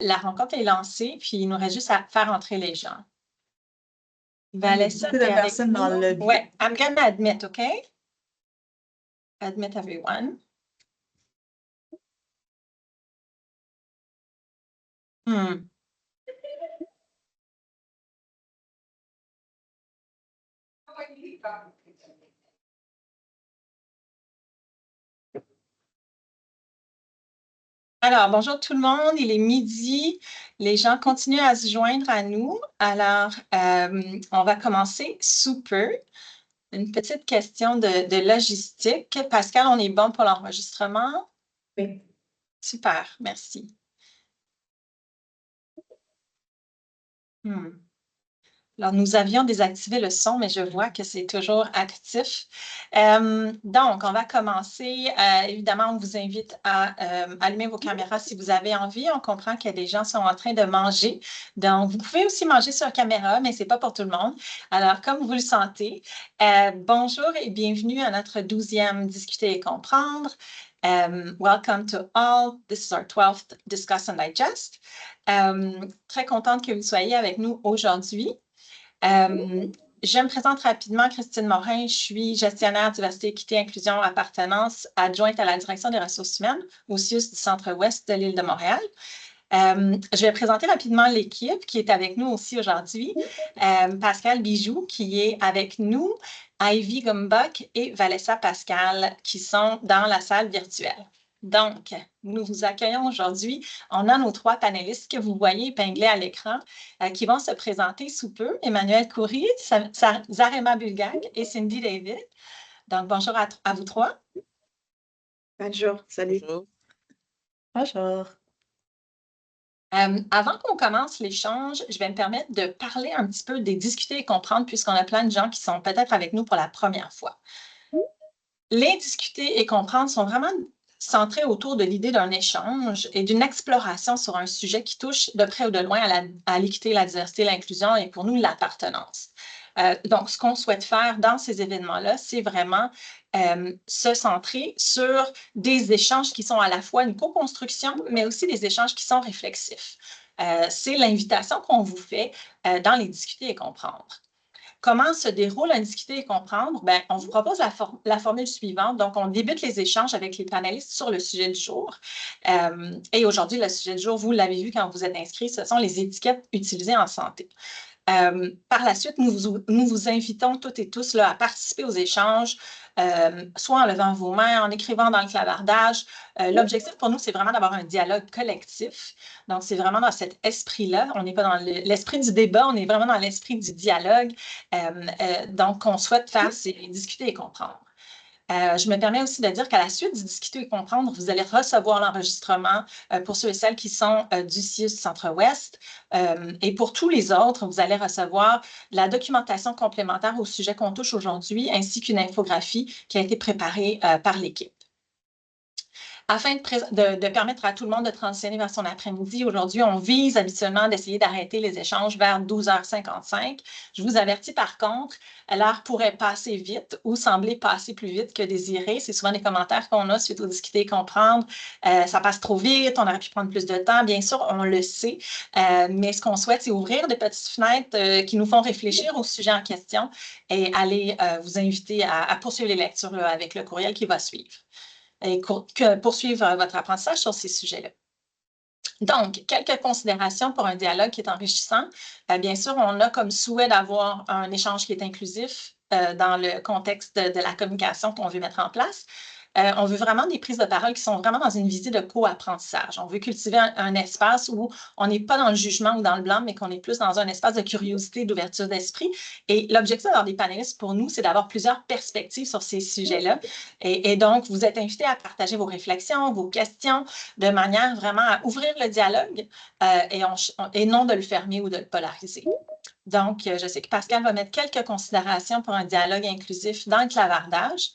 La rencontre est lancée, puis il nous reste juste à faire entrer les gens. Il y a Vanessa, beaucoup de t'es avec personnes dans nous? le lobby. Ouais, I'm gonna admit, okay? Admit everyone. Hmm. Alors, bonjour tout le monde, il est midi. Les gens continuent à se joindre à nous. Alors, on va commencer sous peu. Une petite question de logistique. Pascal, on est bon pour l'enregistrement? Oui. Super, merci. Hmm. Alors, nous avions désactivé le son, mais je vois que c'est toujours actif. Donc, on va commencer. Évidemment, on vous invite à allumer vos caméras si vous avez envie. On comprend que des gens sont en train de manger. Donc, vous pouvez aussi manger sur caméra, mais ce n'est pas pour tout le monde. Alors, comme vous le sentez, bonjour et bienvenue à notre 12e Discuter et comprendre. Welcome to all. This is our 12th Discuss and Digest. Très contente que vous soyez avec nous aujourd'hui. Je me présente rapidement, Christine Morin. Je suis gestionnaire diversité, équité, inclusion, appartenance, adjointe à la direction des ressources humaines au CIUS du Centre-Ouest de l'île de Montréal. Je vais présenter rapidement l'équipe qui est avec nous aussi aujourd'hui. Pascal Bijoux qui est avec nous, Ivy Gumbach et Vanessa Pascal qui sont dans la salle virtuelle. Donc, nous vous accueillons aujourd'hui. On a nos 3 panélistes que vous voyez épinglés à l'écran qui vont se présenter sous peu. Emmanuel Coury, Zarema Bulgak et Cindy David. Donc, bonjour à vous 3. Bonjour, salut. Bonjour. Bonjour. Avant qu'on commence l'échange, je vais me permettre de parler un petit peu des discuter et comprendre, puisqu'on a plein de gens qui sont peut-être avec nous pour la première fois. Les discuter et comprendre sont vraiment centrés autour de l'idée d'un échange et d'une exploration sur un sujet qui touche de près ou de loin à l'équité, la diversité, l'inclusion et pour nous, l'appartenance. Donc, ce qu'on souhaite faire dans ces événements-là, c'est vraiment se centrer sur des échanges qui sont à la fois une co-construction, mais aussi des échanges qui sont réflexifs. C'est l'invitation qu'on vous fait dans les discuter et comprendre. Comment se déroule un discuter et comprendre? Bien, on vous propose la formule suivante. Donc, on débute les échanges avec les panélistes sur le sujet du jour. Et aujourd'hui, le sujet du jour, vous l'avez vu quand vous êtes inscrit, ce sont les étiquettes utilisées en santé. Par la suite, nous vous invitons toutes et tous là, à participer aux échanges, soit en levant vos mains, en écrivant dans le clavardage. L'objectif pour nous, c'est vraiment d'avoir un dialogue collectif. Donc, c'est vraiment dans cet esprit-là. On n'est pas dans l'esprit du débat, on est vraiment dans l'esprit du dialogue. Donc, on souhaite faire, c'est discuter et comprendre. Je me permets aussi de dire qu'à la suite du discuter et comprendre, vous allez recevoir l'enregistrement pour ceux et celles qui sont du CIUS Centre-Ouest. Et pour tous les autres, vous allez recevoir la documentation complémentaire au sujet qu'on touche aujourd'hui, ainsi qu'une infographie qui a été préparée par l'équipe. Afin de permettre à tout le monde de transitionner vers son après-midi, aujourd'hui, on vise habituellement d'essayer d'arrêter les échanges vers 12h55. Je vous avertis par contre, l'heure pourrait passer vite ou sembler passer plus vite que désiré. C'est souvent des commentaires qu'on a suite au discuter et comprendre. Ça passe trop vite, on aurait pu prendre plus de temps. Bien sûr, on le sait, mais ce qu'on souhaite, c'est ouvrir des petites fenêtres qui nous font réfléchir au sujet en question et aller vous inviter à poursuivre les lectures là, avec le courriel qui va suivre et poursuivre votre apprentissage sur ces sujets-là. Donc, quelques considérations pour un dialogue qui est enrichissant. Bien sûr, on a comme souhait d'avoir un échange qui est inclusif dans le contexte de la communication qu'on veut mettre en place. On veut vraiment des prises de parole qui sont vraiment dans une visée de co-apprentissage. On veut cultiver un espace où on n'est pas dans le jugement ou dans le blanc, mais qu'on est plus dans un espace de curiosité, d'ouverture d'esprit. Et l'objectif d'avoir des panélistes pour nous, c'est d'avoir plusieurs perspectives sur ces sujets-là. Et donc, vous êtes invités à partager vos réflexions, vos questions, de manière vraiment à ouvrir le dialogue et non de le fermer ou de le polariser. Donc, je sais que Pascal va mettre quelques considérations pour un dialogue inclusif dans le clavardage.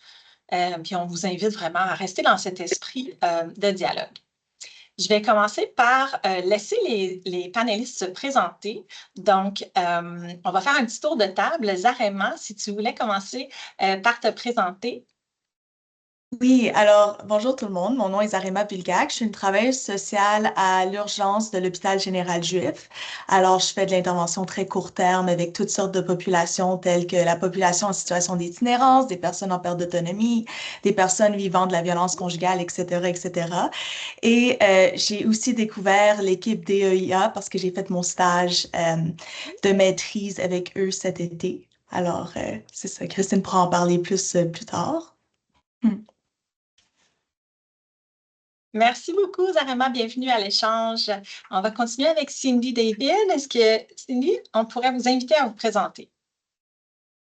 Puis on vous invite vraiment à rester dans cet esprit de dialogue. Je vais commencer par laisser les panélistes se présenter. Donc, on va faire un petit tour de table. Zarema, si tu voulais commencer par te présenter. Oui, alors bonjour tout le monde. Mon nom est Zarema Bilgak. Je suis une travailleuse sociale à l'urgence de l'hôpital général juif. Alors, je fais de l'intervention très court terme avec toutes sortes de populations telles que la population en situation d'itinérance, des personnes en perte d'autonomie, des personnes vivant de la violence conjugale, etc., etc. Et j'ai aussi découvert l'équipe DEIA parce que j'ai fait mon stage de maîtrise avec eux cet été. Alors, c'est ça. Christine pourra en parler plus plus tard. Hmm. Merci beaucoup, Zarema. Bienvenue à l'échange. On va continuer avec Cindy David. Est-ce que, Cindy, on pourrait vous inviter à vous présenter?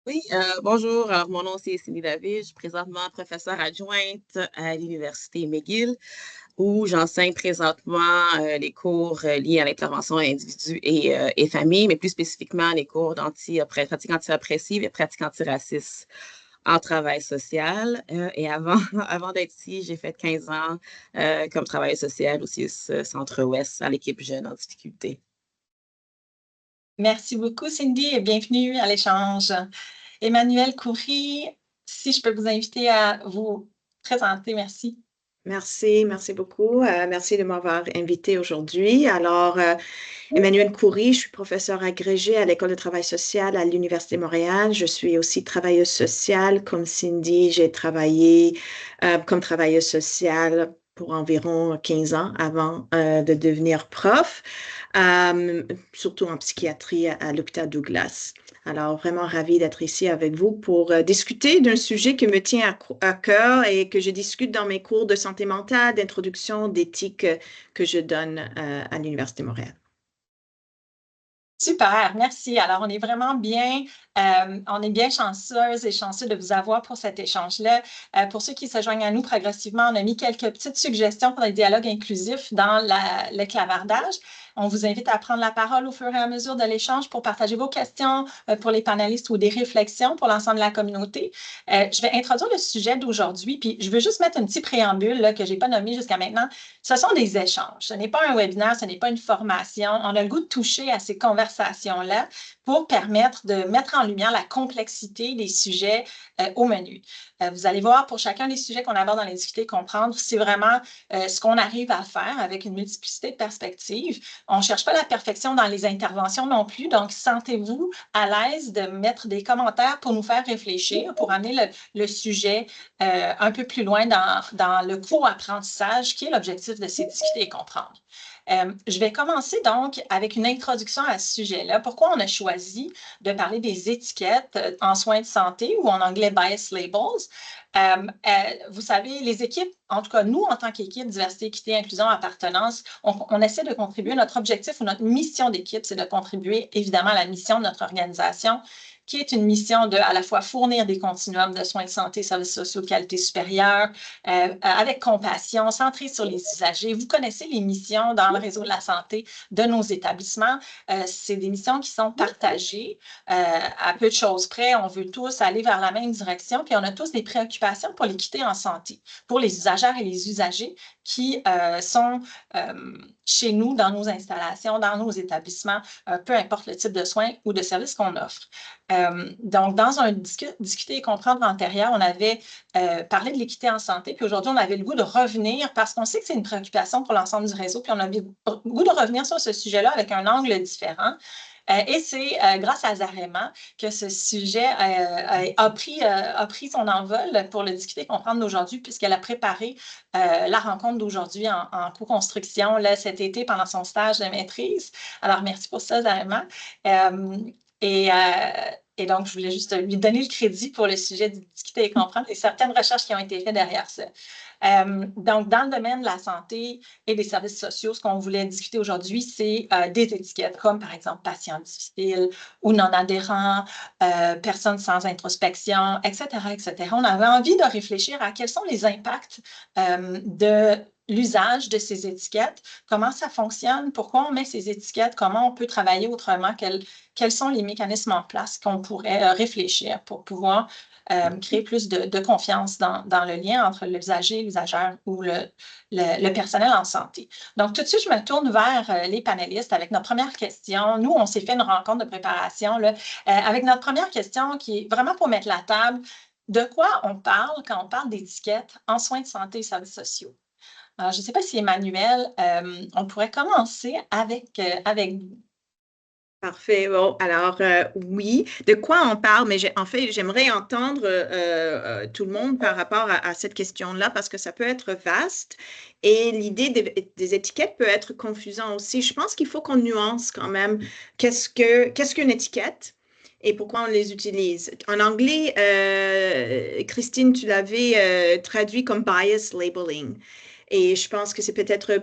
Oui, bonjour. Alors, mon nom, c'est Cindy David. Je suis présentement professeure adjointe à l'Université McGill, où j'enseigne présentement les cours liés à l'intervention individu et famille, mais plus spécifiquement les cours pratique anti-oppressive et pratique antiracistes en travail social. Et avant, avant d'être ici, j'ai fait 15 ans comme travailleuse sociale aussi au Centre-Ouest à l'équipe Jeunes en difficulté. Merci beaucoup, Cindy, et bienvenue à l'échange. Emmanuel Coury, si je peux vous inviter à vous présenter, merci. Merci beaucoup. Merci de m'avoir invité aujourd'hui. Alors, Emmanuelle Coury, je suis professeure agrégée à l'École de travail social à l'Université de Montréal. Je suis aussi travailleuse sociale. Comme Cindy, j'ai travaillé comme travailleuse sociale pour environ 15 ans avant de devenir prof, surtout en psychiatrie à l'hôpital Douglas. Alors, vraiment ravie d'être ici avec vous pour discuter d'un sujet qui me tient à cœur et que je discute dans mes cours de santé mentale, d'introduction, d'éthique que je donne à l'Université de Montréal. Super, merci. Alors, on est bien chanceuses et chanceux de vous avoir pour cet échange-là. Pour ceux qui se joignent à nous progressivement, on a mis quelques petites suggestions pour les dialogues inclusifs dans le clavardage. On vous invite à prendre la parole au fur et à mesure de l'échange pour partager vos questions pour les panélistes ou des réflexions pour l'ensemble de la communauté. Je vais introduire le sujet d'aujourd'hui, puis je veux juste mettre un petit préambule là, que je n'ai pas nommé jusqu'à maintenant. Ce sont des échanges. Ce n'est pas un webinaire, ce n'est pas une formation. On a le goût de toucher à ces conversations-là pour permettre de mettre en lumière la complexité des sujets au menu. Vous allez voir, pour chacun des sujets qu'on aborde dans les difficultés de comprendre, c'est vraiment ce qu'on arrive à faire avec une multiplicité de perspectives. On ne cherche pas la perfection dans les interventions non plus, donc sentez-vous à l'aise de mettre des commentaires pour nous faire réfléchir, pour amener le sujet un peu plus loin dans le co-apprentissage, qui est l'objectif de ces discuter et comprendre. Je vais commencer donc avec une introduction à ce sujet-là. Pourquoi on a choisi de parler des étiquettes en soins de santé ou en anglais bias labels? Vous savez, les équipes, en tout cas nous en tant qu'équipe diversité, équité, inclusion, appartenance, on essaie de contribuer. Notre objectif ou notre mission d'équipe, c'est de contribuer évidemment à la mission de notre organisation, qui est une mission de à la fois fournir des continuums de soins de santé, services sociaux de qualité supérieure, avec compassion, centré sur les usagers. Vous connaissez les missions dans le réseau de la santé de nos établissements. C'est des missions qui sont partagées à peu de choses près. On veut tous aller vers la même direction, puis on a tous des préoccupations pour l'équité en santé, pour les usagères et les usagers qui sont chez nous, dans nos installations, dans nos établissements, peu importe le type de soins ou de services qu'on offre. Donc, dans un discuter et comprendre antérieur, on avait parlé de l'équité en santé, puis aujourd'hui, on avait le goût de revenir parce qu'on sait que c'est une préoccupation pour l'ensemble du réseau, puis on avait le goût de revenir sur ce sujet-là avec un angle différent. Et c'est grâce à Zarema que ce sujet a pris son envol pour le discuter et comprendre d'aujourd'hui, puisqu'elle a préparé la rencontre d'aujourd'hui en co-construction là, cet été pendant son stage de maîtrise. Alors, merci pour ça, Zarema. Et, et donc, je voulais juste lui donner le crédit pour le sujet de discuter et comprendre et certaines recherches qui ont été faites derrière ça. Donc, dans le domaine de la santé et des services sociaux, ce qu'on voulait discuter aujourd'hui, c'est des étiquettes comme, par exemple, patient difficile ou non adhérent, personne sans introspection, etc., etc. On avait envie de réfléchir à quels sont les impacts de l'usage de ces étiquettes, comment ça fonctionne, pourquoi on met ces étiquettes, comment on peut travailler autrement, quels sont les mécanismes en place qu'on pourrait réfléchir pour pouvoir créer plus de confiance dans le lien entre l'usager, l'usageur ou le personnel en santé. Donc, tout de suite, je me tourne vers les panélistes avec notre première question. Nous, on s'est fait une rencontre de préparation là, avec notre première question qui est vraiment pour mettre la table. De quoi on parle quand on parle d'étiquettes en soins de santé et services sociaux? Alors, je ne sais pas si Emmanuel, on pourrait commencer avec vous. Parfait. Bon, alors oui, de quoi on parle, mais en fait, j'aimerais entendre tout le monde par rapport à cette question-là parce que ça peut être vaste et l'idée des étiquettes peut être confusant aussi. Je pense qu'il faut qu'on nuance quand même qu'est-ce qu'une étiquette et pourquoi on les utilise. En anglais, Christine, tu l'avais traduit comme bias labeling. Et je pense que c'est peut-être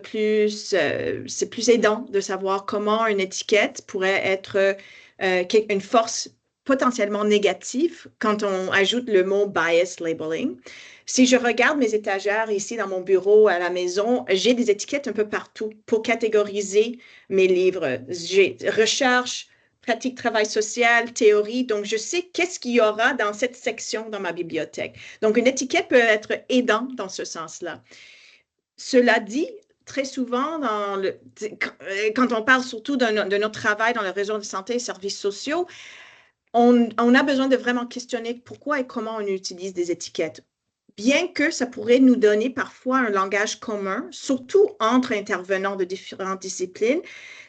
c'est plus aidant de savoir comment une étiquette pourrait être une force potentiellement négative quand on ajoute le mot bias labeling. Si je regarde mes étagères ici dans mon bureau à la maison, j'ai des étiquettes un peu partout pour catégoriser mes livres. J'ai recherche, pratique, travail social, théorie. Donc, je sais qu'est-ce qu'il y aura dans cette section dans ma bibliothèque. Donc, une étiquette peut être aidante dans ce sens-là. Cela dit, très souvent, quand on parle surtout de notre travail dans le réseau de santé et services sociaux, on a besoin de vraiment questionner pourquoi et comment on utilise des étiquettes. Bien que ça pourrait nous donner parfois un langage commun, surtout entre intervenants de différentes disciplines,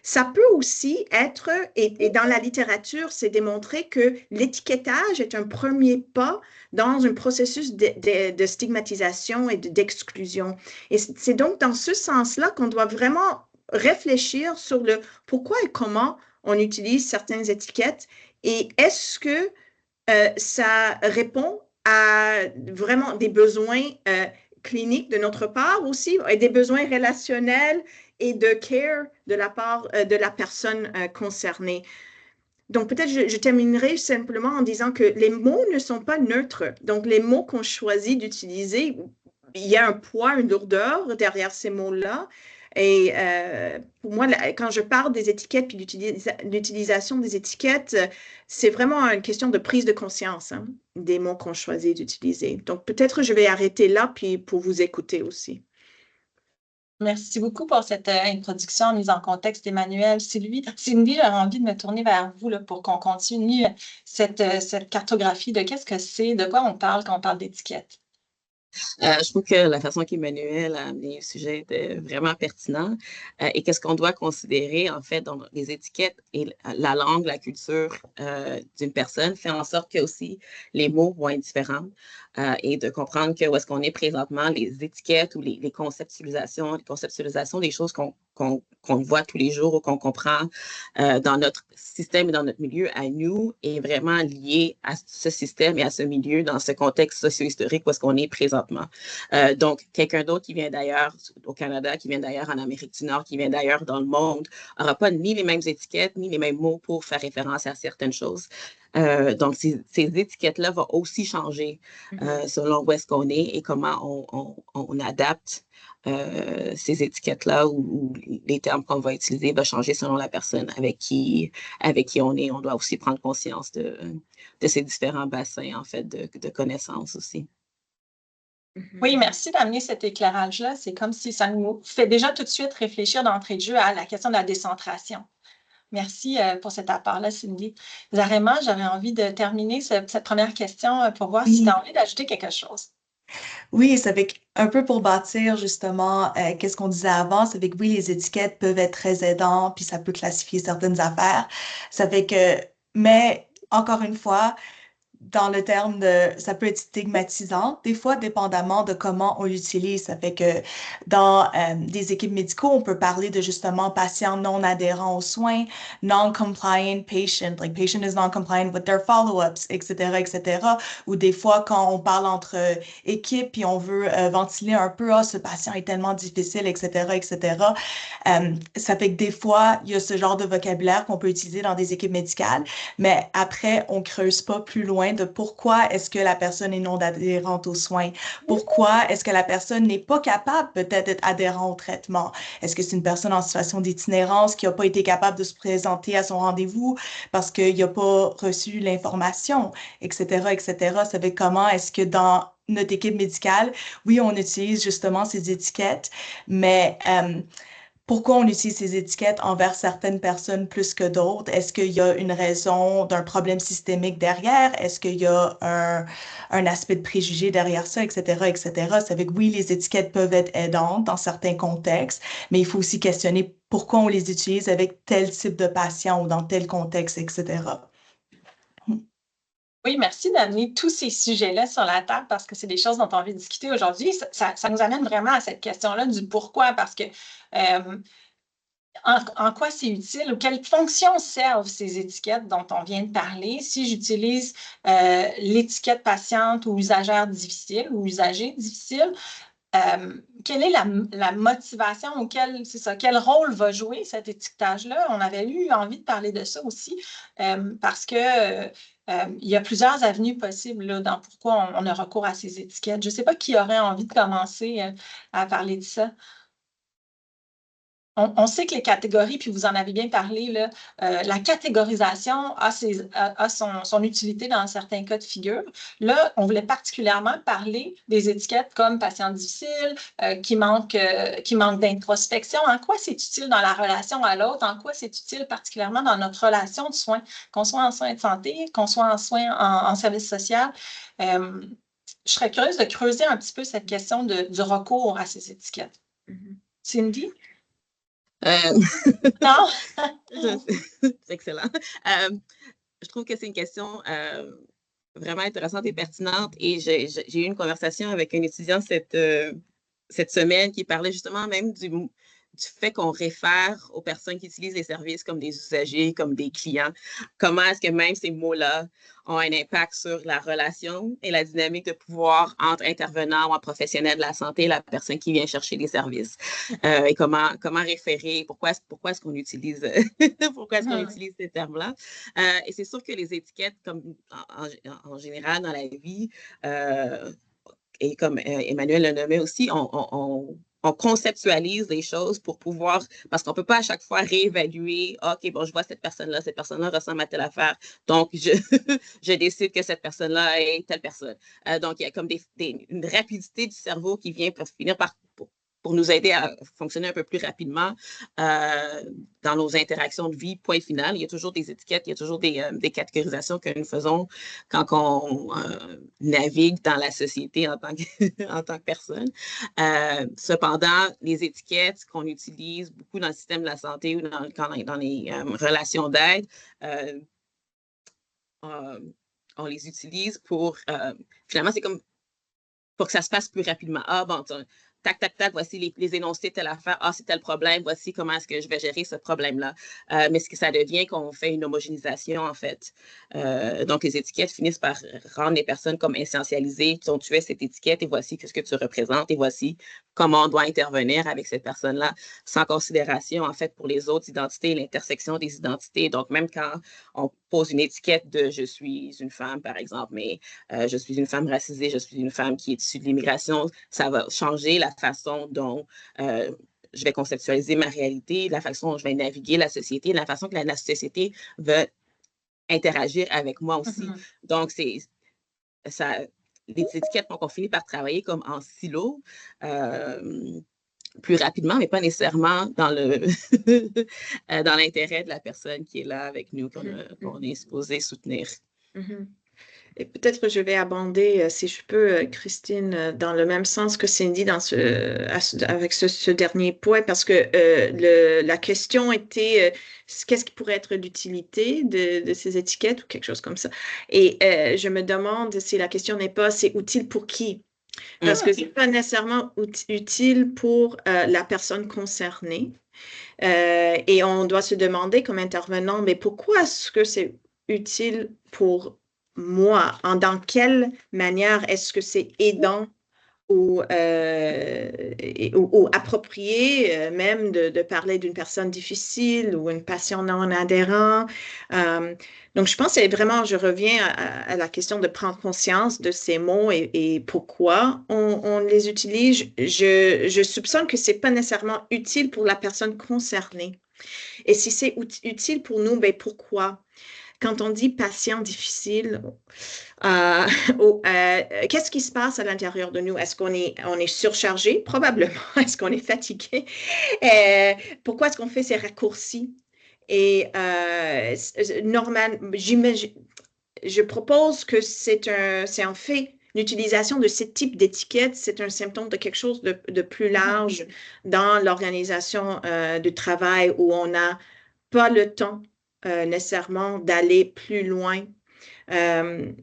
ça peut aussi être, et dans la littérature, c'est démontré que l'étiquetage est un premier pas dans un processus de stigmatisation et d'exclusion. Et c'est donc dans ce sens-là qu'on doit vraiment réfléchir sur le pourquoi et comment on utilise certaines étiquettes et est-ce que ça répond à vraiment des besoins cliniques de notre part aussi, et des besoins relationnels et de care de la part de la personne concernée. Donc, peut-être je terminerai simplement en disant que les mots ne sont pas neutres. Donc, les mots qu'on choisit d'utiliser, il y a un poids, une lourdeur derrière ces mots-là. Et pour moi, quand je parle des étiquettes puis l'utilisation des étiquettes, c'est vraiment une question de prise de conscience hein, des mots qu'on choisit d'utiliser. Donc, peut-être je vais arrêter là puis pour vous écouter aussi. Merci beaucoup pour cette introduction mise en contexte, Emmanuel. Cindy, j'aurais envie de me tourner vers vous là, pour qu'on continue cette cartographie de qu'est-ce que c'est, de quoi on parle quand on parle d'étiquette. Je trouve que la façon qu'Emmanuel a amené le sujet était vraiment pertinent. Et qu'est-ce qu'on doit considérer, en fait, dans les étiquettes et la langue, la culture d'une personne fait en sorte que aussi les mots vont être différents et de comprendre que où est-ce qu'on est présentement, les étiquettes ou les conceptualisations des choses qu'on voit tous les jours ou qu'on comprend dans notre système et dans notre milieu à nous est vraiment lié à ce système et à ce milieu dans ce contexte socio-historique où est-ce qu'on est présentement. Donc, quelqu'un d'autre qui vient d'ailleurs au Canada, qui vient d'ailleurs en Amérique du Nord, qui vient d'ailleurs dans le monde, n'aura pas ni les mêmes étiquettes, ni les mêmes mots pour faire référence à certaines choses. Donc, ces étiquettes-là vont aussi changer selon où est-ce qu'on est et comment on adapte ces étiquettes-là ou les termes qu'on va utiliser vont changer selon la personne avec qui on est. On doit aussi prendre conscience de ces différents bassins, en fait, de connaissances aussi. Oui, merci d'amener cet éclairage-là. C'est comme si ça nous fait déjà tout de suite réfléchir d'entrée de jeu à la question de la décentration. Merci pour cet apport-là, Cindy. Zarema, j'avais envie de terminer cette première question pour voir si tu as envie d'ajouter quelque chose. Oui, ça fait un peu pour bâtir justement qu'est-ce qu'on disait avant, ça fait que oui, les étiquettes peuvent être très aidantes, puis ça peut classifier certaines affaires. Ça fait que, mais encore une fois, dans le terme de, ça peut être stigmatisant, des fois, dépendamment de comment on l'utilise. Ça fait que dans des équipes médicaux, on peut parler de justement patients non adhérents aux soins, non-compliant patient, like patient is non-compliant with their follow-ups, etc., etc. Ou des fois, quand on parle entre équipes puis on veut ventiler un peu, ah, ce patient est tellement difficile, etc., etc. Ça fait que des fois, il y a ce genre de vocabulaire qu'on peut utiliser dans des équipes médicales, mais après, on creuse pas plus loin de pourquoi est-ce que la personne est non adhérente aux soins, pourquoi est-ce que la personne n'est pas capable peut-être d'être adhérente au traitement. Est-ce que c'est une personne en situation d'itinérance qui n'a pas été capable de se présenter à son rendez-vous parce qu'il n'a pas reçu l'information, etc., etc. Ça fait comment est-ce que dans notre équipe médicale, oui, on utilise justement ces étiquettes, mais pourquoi on utilise ces étiquettes envers certaines personnes plus que d'autres? Est-ce qu'il y a une raison d'un problème systémique derrière? Est-ce qu'il y a un aspect de préjugé derrière ça, etc., etc.? Ça fait que oui, les étiquettes peuvent être aidantes dans certains contextes, mais il faut aussi questionner pourquoi on les utilise avec tel type de patient ou dans tel contexte, etc. Oui, merci d'amener tous ces sujets-là sur la table parce que c'est des choses dont on a envie de discuter aujourd'hui. Ça nous amène vraiment à cette question-là du pourquoi, parce que en quoi c'est utile ou quelle fonction servent ces étiquettes dont on vient de parler si j'utilise l'étiquette patiente ou usagère difficile ou usager difficile. Quelle est la motivation ou quel rôle va jouer cet étiquetage-là? On avait eu envie de parler de ça aussi parce que il y a plusieurs avenues possibles là, dans pourquoi on a recours à ces étiquettes. Je ne sais pas qui aurait envie de commencer à parler de ça. On sait que les catégories, puis vous en avez bien parlé, là, la catégorisation a son utilité dans certains cas de figure. Là, on voulait particulièrement parler des étiquettes comme patient difficile, qui manque d'introspection. En quoi c'est utile dans la relation à l'autre? En quoi c'est utile particulièrement dans notre relation de soins, qu'on soit en soins de santé, qu'on soit en soins en service social? Je serais curieuse de creuser un petit peu cette question du recours à ces étiquettes. Cindy? Non? C'est excellent. Je trouve que c'est une question vraiment intéressante et pertinente. Et j'ai eu une conversation avec un étudiant cette semaine qui parlait justement même du fait qu'on réfère aux personnes qui utilisent les services comme des usagers, comme des clients. Comment est-ce que même ces mots-là ont un impact sur la relation et la dynamique de pouvoir entre intervenants ou en professionnels de la santé et la personne qui vient chercher les services. Et comment référer, pourquoi est-ce qu'on utilise, utilise ces termes-là. Et c'est sûr que les étiquettes, comme en général dans la vie, et comme Emmanuel le nommait aussi, on conceptualise les choses pour pouvoir, parce qu'on ne peut pas à chaque fois réévaluer, OK, bon, je vois cette personne-là ressemble à telle affaire, donc je décide que cette personne-là est telle personne. Donc, il y a comme une rapidité du cerveau qui vient pour finir pour nous aider à fonctionner un peu plus rapidement dans nos interactions de vie, point final. Il y a toujours des étiquettes, il y a toujours des catégorisations que nous faisons quand on navigue dans la société en tant que personne. Cependant, les étiquettes qu'on utilise beaucoup dans le système de la santé ou dans les relations d'aide, on les utilise pour, finalement, c'est comme pour que ça se fasse plus rapidement. Ah, bon, tac, tac, tac, voici les énoncés de telle affaire. Ah, c'est tel problème, voici comment est-ce que je vais gérer ce problème-là. Mais ce que ça devient qu'on fait une homogénéisation, en fait. Donc, les étiquettes finissent par rendre les personnes comme essentialisées. Tu es cette étiquette et voici ce que tu représentes et voici comment on doit intervenir avec cette personne-là, sans considération, en fait, pour les autres identités, l'intersection des identités. Donc, même quand on pose une étiquette de « je suis une femme », par exemple, mais je suis une femme racisée, je suis une femme qui est issue de l'immigration, ça va changer la façon dont je vais conceptualiser ma réalité, la façon dont je vais naviguer la société, la façon que la société va interagir avec moi aussi. Donc, les étiquettes qu'on finit par travailler comme en silo, plus rapidement, mais pas nécessairement dans l'intérêt de la personne qui est là avec nous, qu'on est supposé soutenir. Et peut-être je vais abonder, si je peux, Christine, dans le même sens que Cindy avec ce dernier point, parce que la question était qu'est-ce qui pourrait être l'utilité de ces étiquettes ou quelque chose comme ça. Et je me demande si la question n'est pas c'est utile pour qui? Parce que ce n'est pas nécessairement utile pour la personne concernée. Et on doit se demander comme intervenant, mais pourquoi est-ce que c'est utile pour moi? Dans quelle manière est-ce que c'est aidant ou approprié même de parler d'une personne difficile ou une patient non adhérent? Donc, je pense que vraiment, je reviens à la question de prendre conscience de ces mots et pourquoi on les utilise. Je soupçonne que ce n'est pas nécessairement utile pour la personne concernée. Et si c'est utile pour nous, ben pourquoi? quand on dit patient difficile, qu'est-ce qui se passe à l'intérieur de nous? Est-ce on est surchargé? Probablement. Est-ce qu'on est fatigué? Pourquoi est-ce qu'on fait ces raccourcis? Et normal, je propose que c'est en fait l'utilisation de ce type d'étiquette, c'est un symptôme de quelque chose de plus large dans l'organisation du travail où on n'a pas le temps nécessairement d'aller plus loin. Et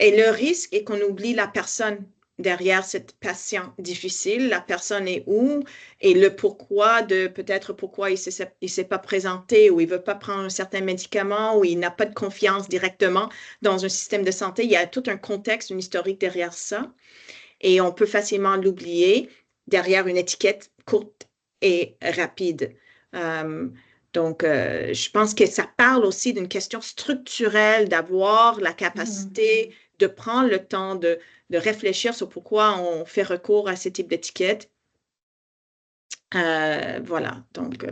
le risque est qu'on oublie la personne derrière cette patient difficile. La personne est où et le pourquoi de peut-être pourquoi il s'est pas présenté ou il veut pas prendre un certain médicament ou il n'a pas de confiance directement dans un système de santé. Il y a tout un contexte, une historique derrière ça. Et on peut facilement l'oublier derrière une étiquette courte et rapide. Donc, je pense que ça parle aussi d'une question structurelle, d'avoir la capacité de prendre le temps de réfléchir sur pourquoi on fait recours à ce type d'étiquette. Voilà, donc...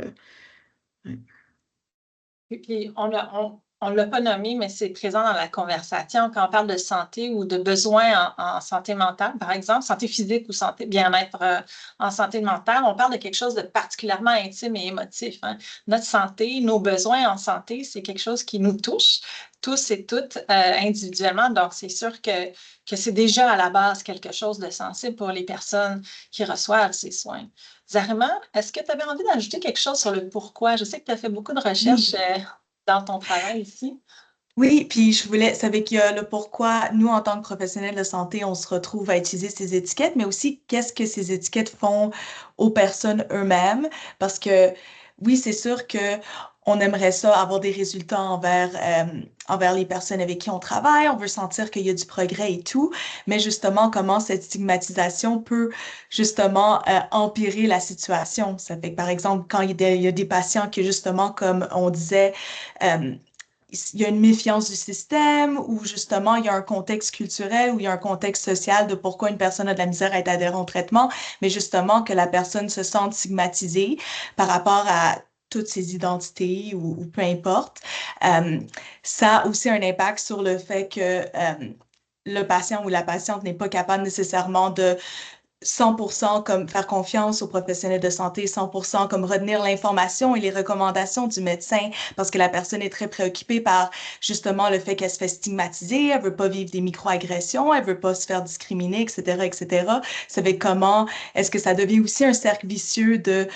ouais. Puis on l'a pas nommé, mais c'est présent dans la conversation quand on parle de santé ou de besoins en santé mentale, par exemple, santé physique ou santé bien-être en santé mentale, on parle de quelque chose de particulièrement intime et émotif, hein. Notre santé, nos besoins en santé, c'est quelque chose qui nous touche, tous et toutes individuellement. Donc, c'est sûr que c'est déjà à la base quelque chose de sensible pour les personnes qui reçoivent ces soins. Zarima, est-ce que tu avais envie d'ajouter quelque chose sur le pourquoi? Je sais que tu as fait beaucoup de recherches dans ton travail ici. Oui, puis je voulais, c'est avec le pourquoi nous, en tant que professionnels de santé, on se retrouve à utiliser ces étiquettes, mais aussi qu'est-ce que ces étiquettes font aux personnes eux-mêmes. Parce que oui, c'est sûr que on aimerait ça avoir des résultats envers les personnes avec qui on travaille, on veut sentir qu'il y a du progrès et tout, mais justement, comment cette stigmatisation peut justement empirer la situation. Ça fait que, par exemple, quand il y a des patients qui, justement, comme on disait, il y a une méfiance du système ou justement il y a un contexte culturel ou il y a un contexte social de pourquoi une personne a de la misère à être adhérente au traitement, mais justement que la personne se sente stigmatisée par rapport à toutes ses identités ou peu importe. Ça a aussi un impact sur le fait que le patient ou la patiente n'est pas capable nécessairement de 100% comme faire confiance aux professionnels de santé, 100% comme retenir l'information et les recommandations du médecin parce que la personne est très préoccupée par justement le fait qu'elle se fait stigmatiser, elle veut pas vivre des microagressions, elle veut pas se faire discriminer, etc., etc. Ça fait comment est-ce que ça devient aussi un cercle vicieux de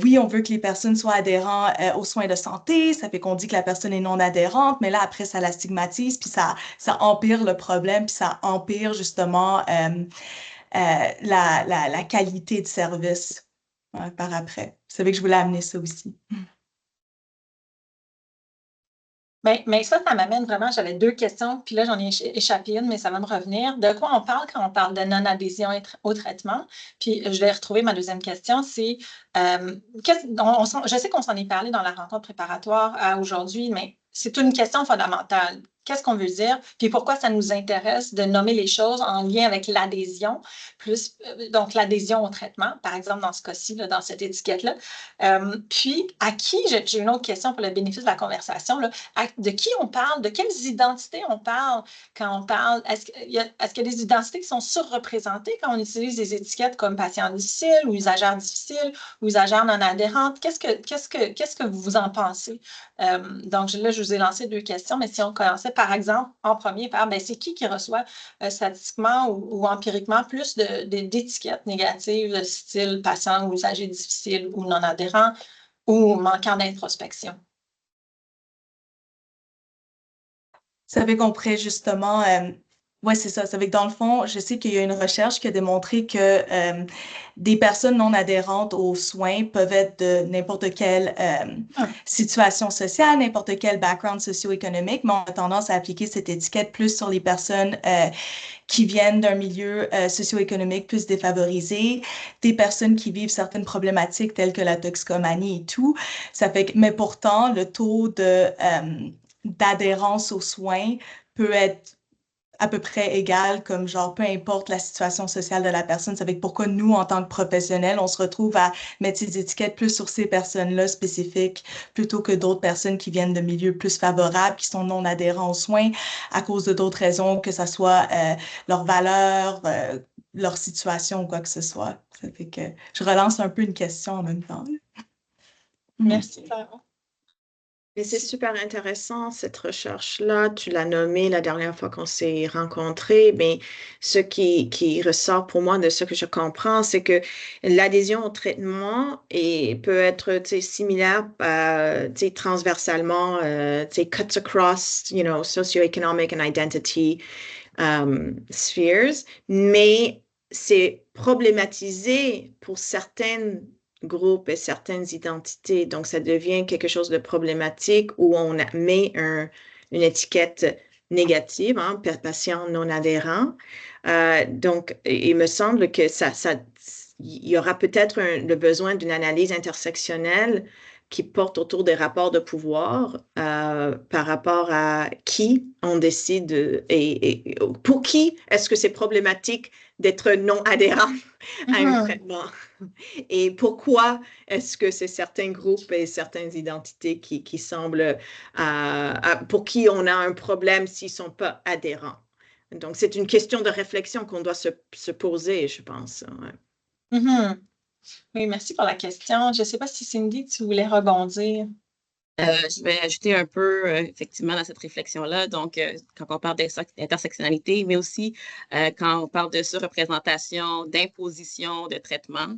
oui, on veut que les personnes soient adhérentes aux soins de santé, ça fait qu'on dit que la personne est non adhérente, mais là après ça la stigmatise puis ça empire le problème puis ça empire justement la qualité de service par après. Vous savez que je voulais amener ça aussi. Mais ça m'amène vraiment, j'avais deux questions, puis là, j'en ai échappé une, mais ça va me revenir. De quoi on parle quand on parle de non-adhésion au traitement? Puis je vais retrouver ma deuxième question, c'est, je sais qu'on s'en est parlé dans la rencontre préparatoire à aujourd'hui, mais c'est une question fondamentale. Qu'est-ce qu'on veut dire? Puis pourquoi ça nous intéresse de nommer les choses en lien avec l'adhésion, donc l'adhésion au traitement, par exemple dans ce cas-ci, dans cette étiquette-là. Puis à qui, j'ai une autre question pour le bénéfice de la conversation, là, de qui on parle, de quelles identités on parle quand on parle. Est-ce qu'il y a des identités qui sont surreprésentées quand on utilise des étiquettes comme patient difficile ou usagère difficile ou usagère non adhérente? Qu'est-ce que vous en pensez? Donc là, je vous ai lancé deux questions, mais si on commençait par exemple en premier par c'est qui reçoit statistiquement ou empiriquement plus d'étiquettes négatives de style patient ou usager difficile ou non adhérent ou manquant d'introspection? Ça fait qu'on pourrait justement... oui, c'est ça. Ça fait que dans le fond, je sais qu'il y a une recherche qui a démontré que des personnes non adhérentes aux soins peuvent être de n'importe quelle situation sociale, n'importe quel background socio-économique, mais on a tendance à appliquer cette étiquette plus sur les personnes qui viennent d'un milieu socio-économique plus défavorisé, des personnes qui vivent certaines problématiques telles que la toxicomanie et tout. Ça fait que, mais pourtant, le taux d'adhérence aux soins peut être à peu près égales, comme genre, peu importe la situation sociale de la personne. Ça fait que pourquoi nous, en tant que professionnels, on se retrouve à mettre ces étiquettes plus sur ces personnes-là spécifiques, plutôt que d'autres personnes qui viennent de milieux plus favorables, qui sont non adhérents aux soins à cause de d'autres raisons, que ça soit leurs valeurs, leur situation ou quoi que ce soit. Ça fait que je relance un peu une question en même temps. Merci, Clara. Mais c'est super intéressant, cette recherche-là. Tu l'as nommée la dernière fois qu'on s'est rencontrés, mais ce qui ressort pour moi de ce que je comprends, c'est que l'adhésion au traitement peut être, similaire, transversalement, cuts across, socioeconomic and identity spheres, mais c'est problématisé pour certaines groupes et certaines identités. Donc, ça devient quelque chose de problématique où on met une étiquette négative, hein, patient non adhérent. Donc, il me semble que il y aura peut-être le besoin d'une analyse intersectionnelle qui porte autour des rapports de pouvoir par rapport à qui on décide et pour qui est-ce que c'est problématique d'être non adhérent à un traitement. Et pourquoi est-ce que c'est certains groupes et certaines identités qui semblent, pour qui on a un problème s'ils ne sont pas adhérents? Donc, c'est une question de réflexion qu'on doit se poser, je pense. Ouais. Oui, merci pour la question. Je ne sais pas si Cindy, tu voulais rebondir. Je vais ajouter un peu, effectivement, dans cette réflexion-là. Donc, quand on parle d'intersectionnalité, mais aussi quand on parle de surreprésentation, d'imposition, de traitement.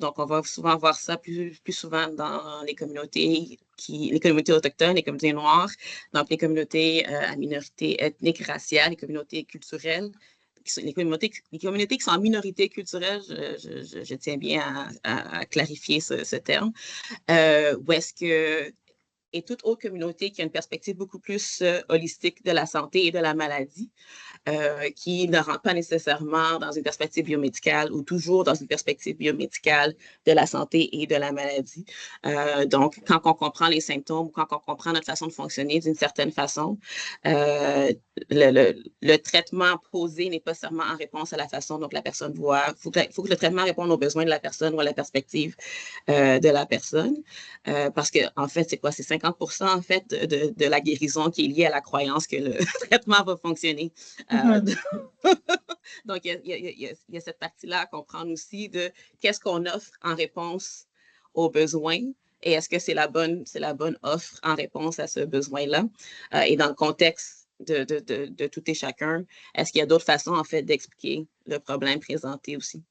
Donc, on va souvent voir ça plus souvent dans les communautés autochtones, les communautés noires, donc les communautés à minorité ethnique, raciale, les communautés culturelles. Les communautés qui sont en minorité culturelle, je tiens bien à clarifier ce terme, où est-ce que et toute autre communauté qui a une perspective beaucoup plus holistique de la santé et de la maladie, qui ne rentre pas nécessairement dans une perspective biomédicale ou toujours dans une perspective biomédicale de la santé et de la maladie. Donc, quand on comprend les symptômes, quand on comprend notre façon de fonctionner d'une certaine façon, le traitement posé n'est pas seulement en réponse à la façon dont la personne voit. Il faut que le traitement réponde aux besoins de la personne ou à la perspective de la personne. Parce que, en fait, c'est quoi? C'est 50% en fait de la guérison qui est liée à la croyance que le traitement va fonctionner. Donc, il y a cette partie-là à comprendre aussi de qu'est-ce qu'on offre en réponse aux besoins et est-ce que c'est la bonne offre en réponse à ce besoin-là. Et dans le contexte de tout et chacun, est-ce qu'il y a d'autres façons, en fait, d'expliquer le problème présenté aussi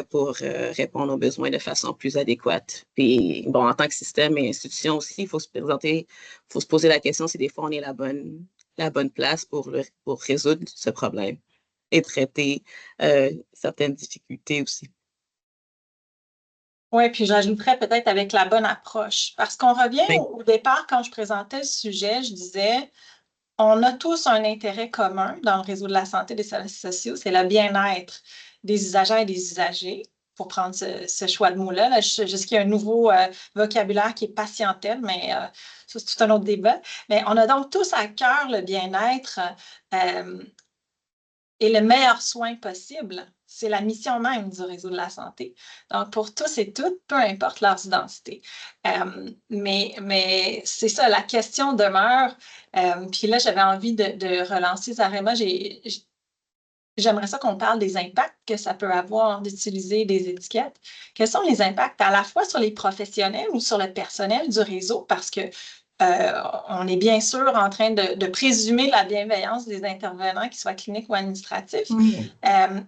pour répondre aux besoins de façon plus adéquate. Puis, bon, en tant que système et institution aussi, il faut se poser la question si des fois on est la bonne place pour résoudre ce problème et traiter certaines difficultés aussi. Oui, puis j'ajouterais peut-être avec la bonne approche. Parce qu'on revient au départ, quand je présentais le sujet, je disais, on a tous un intérêt commun dans le réseau de la santé et des services sociaux, c'est le bien-être des usagères et des usagers, pour prendre ce choix de mots-là. Là, je sais qu'il y a un nouveau vocabulaire qui est patientèle, mais ça, c'est tout un autre débat. Mais on a donc tous à cœur le bien-être et le meilleur soin possible. C'est la mission même du réseau de la santé. Donc, pour tous et toutes, peu importe leurs identités. Mais c'est ça, la question demeure. Puis là, j'avais envie de relancer Zarema. J'aimerais ça qu'on parle des impacts que ça peut avoir d'utiliser des étiquettes. Quels sont les impacts à la fois sur les professionnels ou sur le personnel du réseau? Parce que on est bien sûr en train de présumer la bienveillance des intervenants, qu'ils soient cliniques ou administratifs.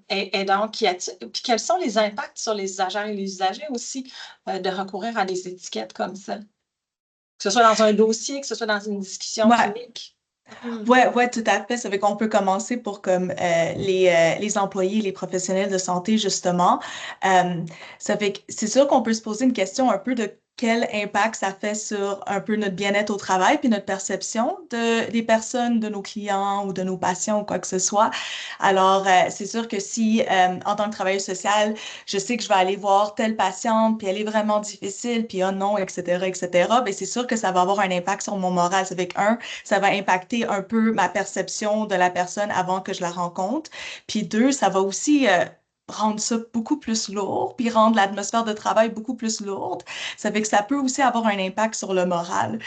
Et donc, puis quels sont les impacts sur les usagers et les usagers aussi de recourir à des étiquettes comme ça? Que ce soit dans un dossier, que ce soit dans une discussion clinique. Ouais, tout à fait. Ça fait qu'on peut commencer pour comme les employés, les professionnels de santé, justement. Ça fait que c'est sûr qu'on peut se poser une question un peu de quel impact ça fait sur un peu notre bien-être au travail puis notre perception des personnes, de nos clients ou de nos patients ou quoi que ce soit. Alors, c'est sûr que si, en tant que travailleuse sociale, je sais que je vais aller voir telle patiente puis elle est vraiment difficile puis oh non, etc., etc., bien, c'est sûr que ça va avoir un impact sur mon moral. Ça fait que, ça va impacter un peu ma perception de la personne avant que je la rencontre. Puis deux, ça va aussi rendre ça beaucoup plus lourd, puis rendre l'atmosphère de travail beaucoup plus lourde. Ça fait que ça peut aussi avoir un impact sur le moral.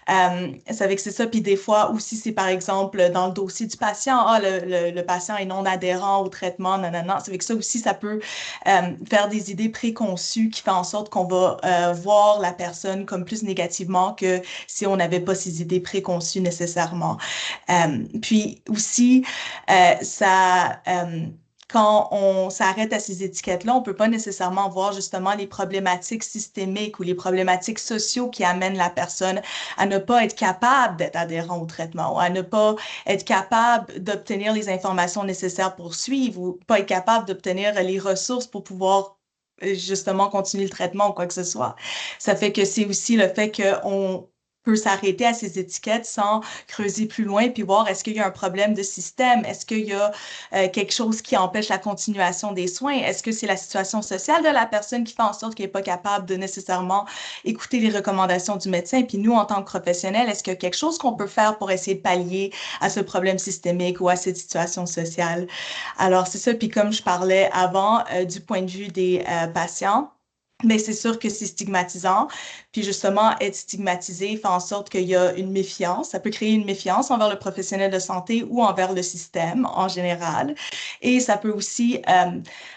Ça fait que c'est ça. Puis des fois aussi, c'est par exemple dans le dossier du patient, le patient est non adhérent au traitement, non, non, non. Ça fait que ça aussi, ça peut faire des idées préconçues qui font en sorte qu'on va voir la personne comme plus négativement que si on n'avait pas ces idées préconçues nécessairement. Puis aussi, quand on s'arrête à ces étiquettes-là, on ne peut pas nécessairement voir justement les problématiques systémiques ou les problématiques sociaux qui amènent la personne à ne pas être capable d'être adhérent au traitement ou à ne pas être capable d'obtenir les informations nécessaires pour suivre ou pas être capable d'obtenir les ressources pour pouvoir justement continuer le traitement ou quoi que ce soit. Ça fait que c'est aussi le fait qu'on peut s'arrêter à ces étiquettes sans creuser plus loin puis voir est-ce qu'il y a un problème de système, est-ce qu'il y a quelque chose qui empêche la continuation des soins, est-ce que c'est la situation sociale de la personne qui fait en sorte qu'elle n'est pas capable de nécessairement écouter les recommandations du médecin, puis nous, en tant que professionnels, est-ce qu'il y a quelque chose qu'on peut faire pour essayer de pallier à ce problème systémique ou à cette situation sociale? Alors, c'est ça, puis comme je parlais avant, du point de vue des patients, mais c'est sûr que c'est stigmatisant. Puis justement, être stigmatisé fait en sorte qu'il y a une méfiance. Ça peut créer une méfiance envers le professionnel de santé ou envers le système en général. Et ça peut aussi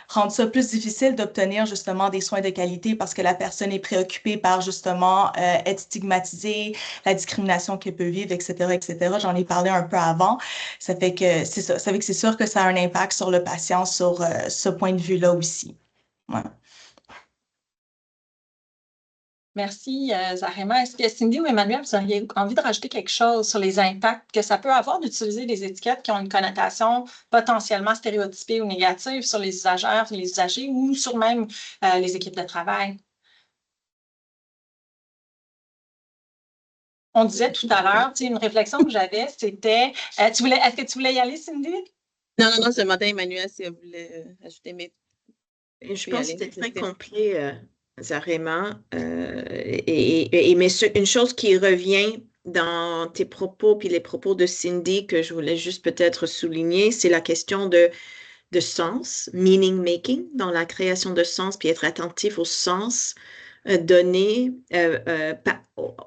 rendre ça plus difficile d'obtenir justement des soins de qualité parce que la personne est préoccupée par justement être stigmatisée, la discrimination qu'elle peut vivre, etc., etc. J'en ai parlé un peu avant. Ça fait que c'est ça. Ça fait que c'est sûr que ça a un impact sur le patient sur ce point de vue-là aussi. Ouais. Merci, Zarema. Est-ce que Cindy ou Emmanuel, vous auriez envie de rajouter quelque chose sur les impacts que ça peut avoir d'utiliser des étiquettes qui ont une connotation potentiellement stéréotypée ou négative sur les usagères, les usagers ou sur même les équipes de travail? On disait tout à l'heure, une réflexion que j'avais, c'était, est-ce que tu voulais y aller, Cindy? Non, non, non, je demandais à Emmanuel si elle voulait ajouter, mais Je peux y pense que aller. c'était très complet, Zarema. Mais une chose qui revient dans tes propos, puis les propos de Cindy, que je voulais juste peut-être souligner, c'est la question de sens, meaning making, dans la création de sens, puis être attentif au sens donné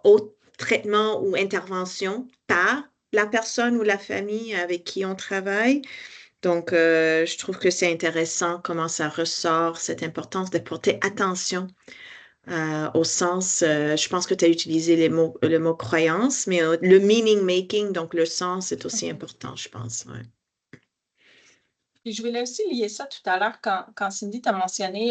au traitement ou intervention par la personne ou la famille avec qui on travaille. Donc, je trouve que c'est intéressant comment ça ressort, cette importance de porter attention au sens, je pense que tu as utilisé le mot croyance, mais le meaning making, donc le sens est aussi important, je pense. Ouais. Puis je voulais aussi lier ça tout à l'heure quand Cindy t'a mentionné,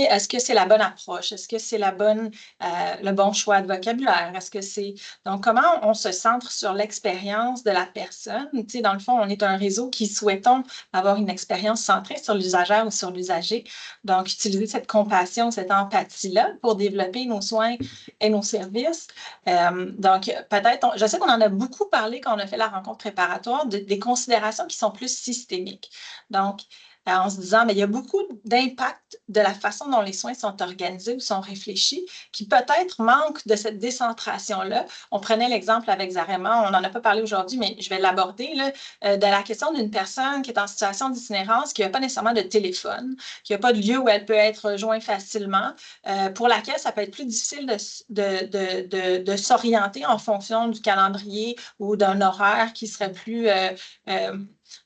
est-ce que c'est la bonne approche? Est-ce que c'est le bon choix de vocabulaire? Est-ce que c'est... Donc, comment on se centre sur l'expérience de la personne? Tu sais, dans le fond, on est un réseau qui souhaitons avoir une expérience centrée sur l'usagère ou sur l'usager. Donc, utiliser cette compassion, cette empathie-là pour développer nos soins et nos services. Donc, peut-être, je sais qu'on en a beaucoup parlé quand on a fait la rencontre préparatoire, des considérations qui sont plus systémiques. Donc, en se disant, mais il y a beaucoup d'impact de la façon dont les soins sont organisés ou sont réfléchis qui peut-être manquent de cette décentration-là. On prenait l'exemple avec Zarema, on n'en a pas parlé aujourd'hui, mais je vais l'aborder, de la question d'une personne qui est en situation d'itinérance, qui n'a pas nécessairement de téléphone, qui n'a pas de lieu où elle peut être rejointe facilement, pour laquelle ça peut être plus difficile de s'orienter en fonction du calendrier ou d'un horaire qui serait plus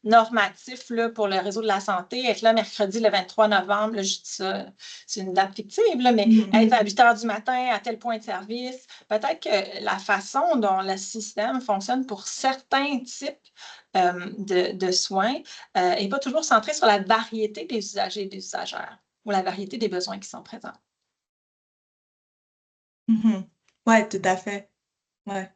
normatif là, pour le réseau de la santé. Être là mercredi le 23 novembre, là, je dis ça, c'est une date fictive, là, mais être à 8 heures du matin à tel point de service, peut-être que la façon dont le système fonctionne pour certains types de soins n'est pas toujours centré sur la variété des usagers et des usagères ou la variété des besoins qui sont présents. Oui, tout à fait. Ouais.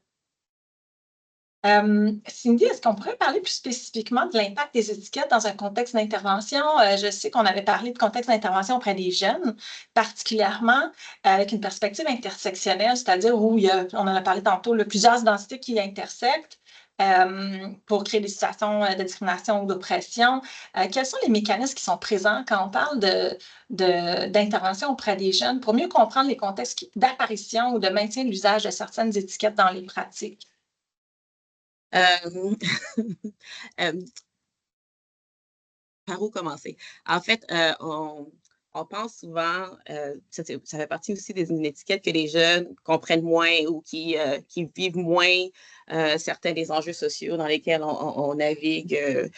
Cindy, est-ce qu'on pourrait parler plus spécifiquement de l'impact des étiquettes dans un contexte d'intervention? Je sais qu'on avait parlé de contexte d'intervention auprès des jeunes, particulièrement avec une perspective intersectionnelle, c'est-à-dire où on en a parlé tantôt, plusieurs identités qui intersectent pour créer des situations de discrimination ou d'oppression. Quels sont les mécanismes qui sont présents quand on parle d'intervention auprès des jeunes pour mieux comprendre les contextes d'apparition ou de maintien de l'usage de certaines étiquettes dans les pratiques? Euh, euh, Par où commencer? En fait, on pense souvent, ça fait partie aussi d'une étiquette que les jeunes comprennent moins ou qui vivent moins certains des enjeux sociaux dans lesquels on navigue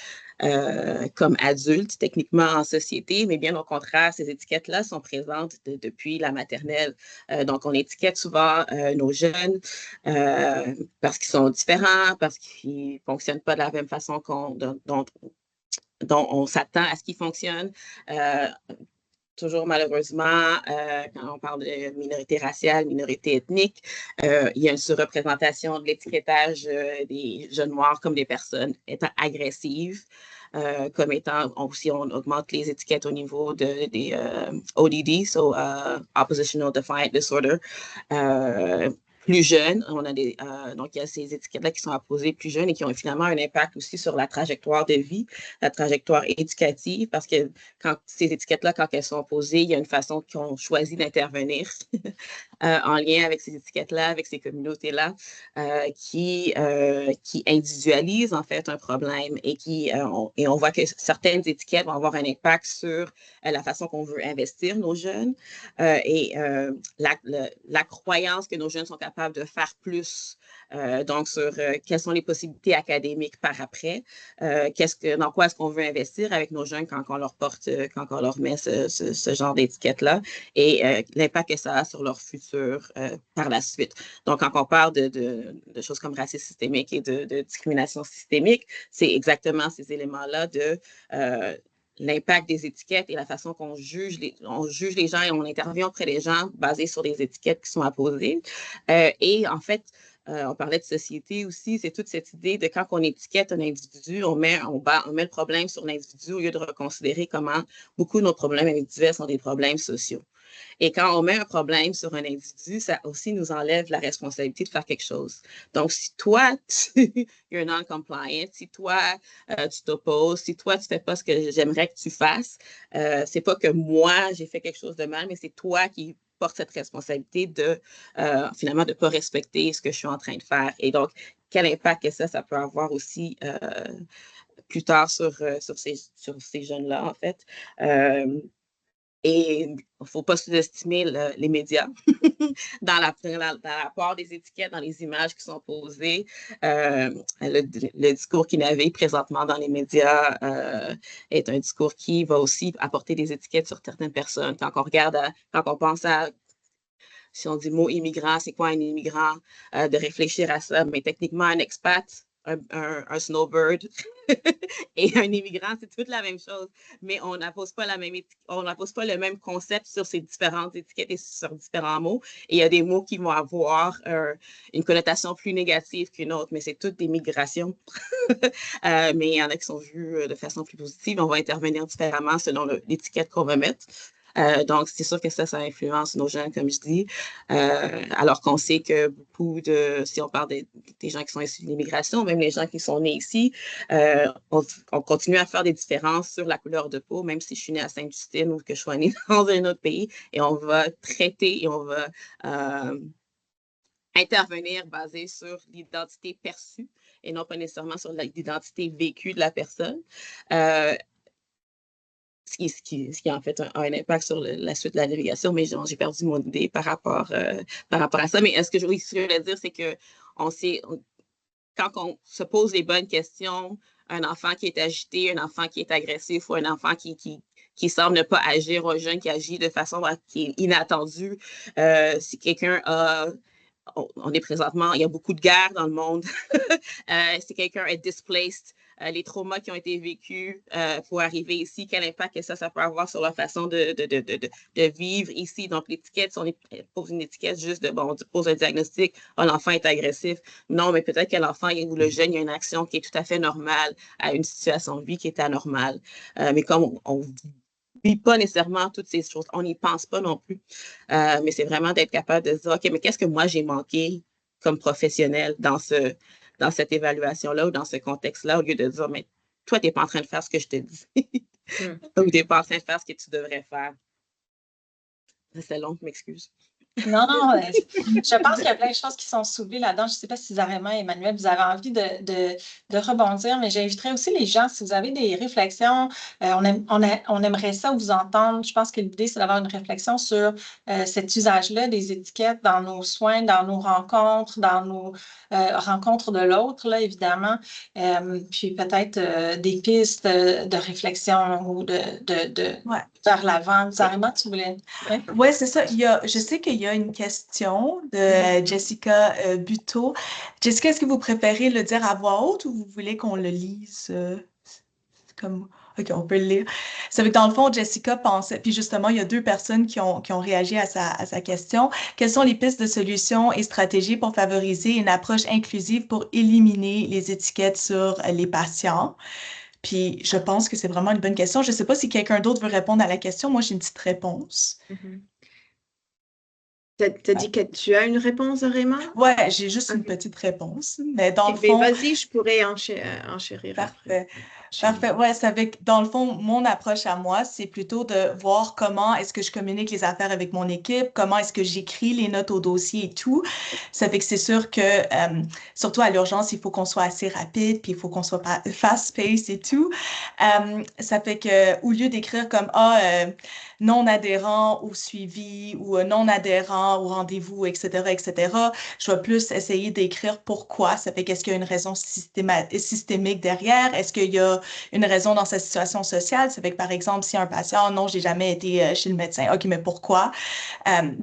comme adultes, techniquement en société, mais bien au contraire, ces étiquettes-là sont présentes depuis la maternelle. Donc, on étiquette souvent nos jeunes parce qu'ils sont différents, parce qu'ils ne fonctionnent pas de la même façon dont on s'attend à ce qu'ils fonctionnent. Toujours malheureusement, quand on parle de minorité raciale, minorité ethnique, il y a une surreprésentation de l'étiquetage des jeunes noirs comme des personnes étant agressives, comme étant aussi on augmente les étiquettes au niveau des ODD, so Oppositional Defiant Disorder. Plus jeunes, donc il y a ces étiquettes-là qui sont apposées plus jeunes et qui ont finalement un impact aussi sur la trajectoire de vie, la trajectoire éducative, parce que quand ces étiquettes-là, quand elles sont posées, il y a une façon qu'on choisit d'intervenir en lien avec ces étiquettes-là, avec ces communautés-là, qui individualisent en fait un problème et on voit que certaines étiquettes vont avoir un impact sur la façon qu'on veut investir nos jeunes et la croyance que nos jeunes sont capables de faire plus. Donc, sur quelles sont les possibilités académiques par après, dans quoi est-ce qu'on veut investir avec nos jeunes quand on leur porte, quand on leur met ce genre d'étiquette-là et l'impact que ça a sur leur futur par la suite. Donc, quand on parle de choses comme racisme systémique et de discrimination systémique, c'est exactement ces éléments-là de l'impact des étiquettes et la façon qu'on juge les gens et on intervient auprès des gens basés sur des étiquettes qui sont apposées. Et en fait, on parlait de société aussi, c'est toute cette idée de quand on étiquette un individu, on met le problème sur l'individu au lieu de reconsidérer comment beaucoup de nos problèmes individuels sont des problèmes sociaux. Et quand on met un problème sur un individu, ça aussi nous enlève la responsabilité de faire quelque chose. Donc, si toi, you're non-compliant, si toi, tu t'opposes, si toi, tu ne fais pas ce que j'aimerais que tu fasses, c'est pas que moi, j'ai fait quelque chose de mal, mais c'est toi qui porte cette responsabilité de, finalement, de ne pas respecter ce que je suis en train de faire. Et donc, quel impact que ça peut avoir aussi plus tard sur ces jeunes-là, en fait. Et il ne faut pas sous-estimer les médias dans l'apport des étiquettes, dans les images qui sont posées. Le discours qui navigue présentement dans les médias est un discours qui va aussi apporter des étiquettes sur certaines personnes. Quand on pense à si on dit mot immigrant, c'est quoi un immigrant? De réfléchir à ça. Mais techniquement, un expat, un snowbird et un immigrant, c'est toute la même chose. Mais on n'impose pas le même concept sur ces différentes étiquettes et sur différents mots. Et il y a des mots qui vont avoir une connotation plus négative qu'une autre, mais c'est toutes des migrations. Mais il y en a qui sont vues de façon plus positive. On va intervenir différemment selon l'étiquette qu'on va mettre. Donc, c'est sûr que ça influence nos jeunes, comme je dis, alors qu'on sait que si on parle des gens qui sont issus de l'immigration, même les gens qui sont nés ici, on continue à faire des différences sur la couleur de peau, même si je suis née à Sainte-Justine ou que je sois née dans un autre pays, et on va traiter et on va intervenir basé sur l'identité perçue et non pas nécessairement sur l'identité vécue de la personne. Ce qui en fait a un impact sur la suite de la navigation, mais j'ai perdu mon idée par rapport à ça. Mais ce que je voulais dire, c'est que quand on se pose les bonnes questions, un enfant qui est agité, un enfant qui est agressif ou un enfant qui semble ne pas agir, ou un jeune qui agit de façon qui est inattendue, si quelqu'un on est présentement, il y a beaucoup de guerres dans le monde. Si quelqu'un est displaced, les traumas qui ont été vécus pour arriver ici, quel impact ça peut avoir sur leur façon de vivre ici. Donc, l'étiquette, si on pose une étiquette juste on pose un diagnostic, l'enfant est agressif. Non, mais peut-être que l'enfant ou le jeune, il y a une action qui est tout à fait normale à une situation de vie qui est anormale. Mais comme on vit pas nécessairement toutes ces choses, on n'y pense pas non plus. Mais c'est vraiment d'être capable de se dire, OK, mais qu'est-ce que moi j'ai manqué comme professionnel dans cette évaluation-là ou dans ce contexte-là, au lieu de dire, mais toi, tu n'es pas en train de faire ce que je te dis. Ou tu n'es pas en train de faire ce que tu devrais faire. C'est long, je m'excuse. Non, je pense qu'il y a plein de choses qui sont soulevées là-dedans. Je ne sais pas si Zarema et Emmanuel, vous avez envie de rebondir, mais j'inviterais aussi les gens, si vous avez des réflexions, on aimerait ça vous entendre. Je pense que l'idée, c'est d'avoir une réflexion sur cet usage-là des étiquettes dans nos soins, dans nos rencontres, dans nos rencontres de l'autre, là, évidemment. Puis peut-être des pistes de réflexion ou vers l'avant. Zarema, tu voulais... Oui, c'est ça. Je sais qu'il y a une question de Jessica Buteau. Jessica, est-ce que vous préférez le dire à voix haute ou vous voulez qu'on le lise comme... OK, on peut le lire. Ça veut que dans le fond, Jessica pensait, puis justement, il y a 2 personnes qui ont réagi à sa question. Quelles sont les pistes de solutions et stratégies pour favoriser une approche inclusive pour éliminer les étiquettes sur les patients? Puis je pense que c'est vraiment une bonne question. Je ne sais pas si quelqu'un d'autre veut répondre à la question. Moi, j'ai une petite réponse. T'as dit que tu as une réponse, Zarema? Ouais, j'ai juste une petite réponse. Mais dans le Mais fond, vas-y, je pourrais enchérir après. parfait. Parfait. Ouais, c'est avec, dans le fond, mon approche à moi, c'est plutôt de voir comment est-ce que je communique les affaires avec mon équipe, comment est-ce que j'écris les notes au dossier et tout. Ça fait que c'est sûr que, surtout à l'urgence, il faut qu'on soit assez rapide, puis il faut qu'on soit fast-paced et tout. Ça fait que, au lieu d'écrire comme, non adhérent au suivi ou non adhérent au rendez-vous, etc., je vais plus essayer d'écrire pourquoi. Ça fait qu'est-ce qu'il y a une raison systémique derrière? Est-ce qu'il y a une raison dans sa situation sociale? Ça fait que, par exemple, si un patient, non, j'ai jamais été chez le médecin. OK, mais pourquoi?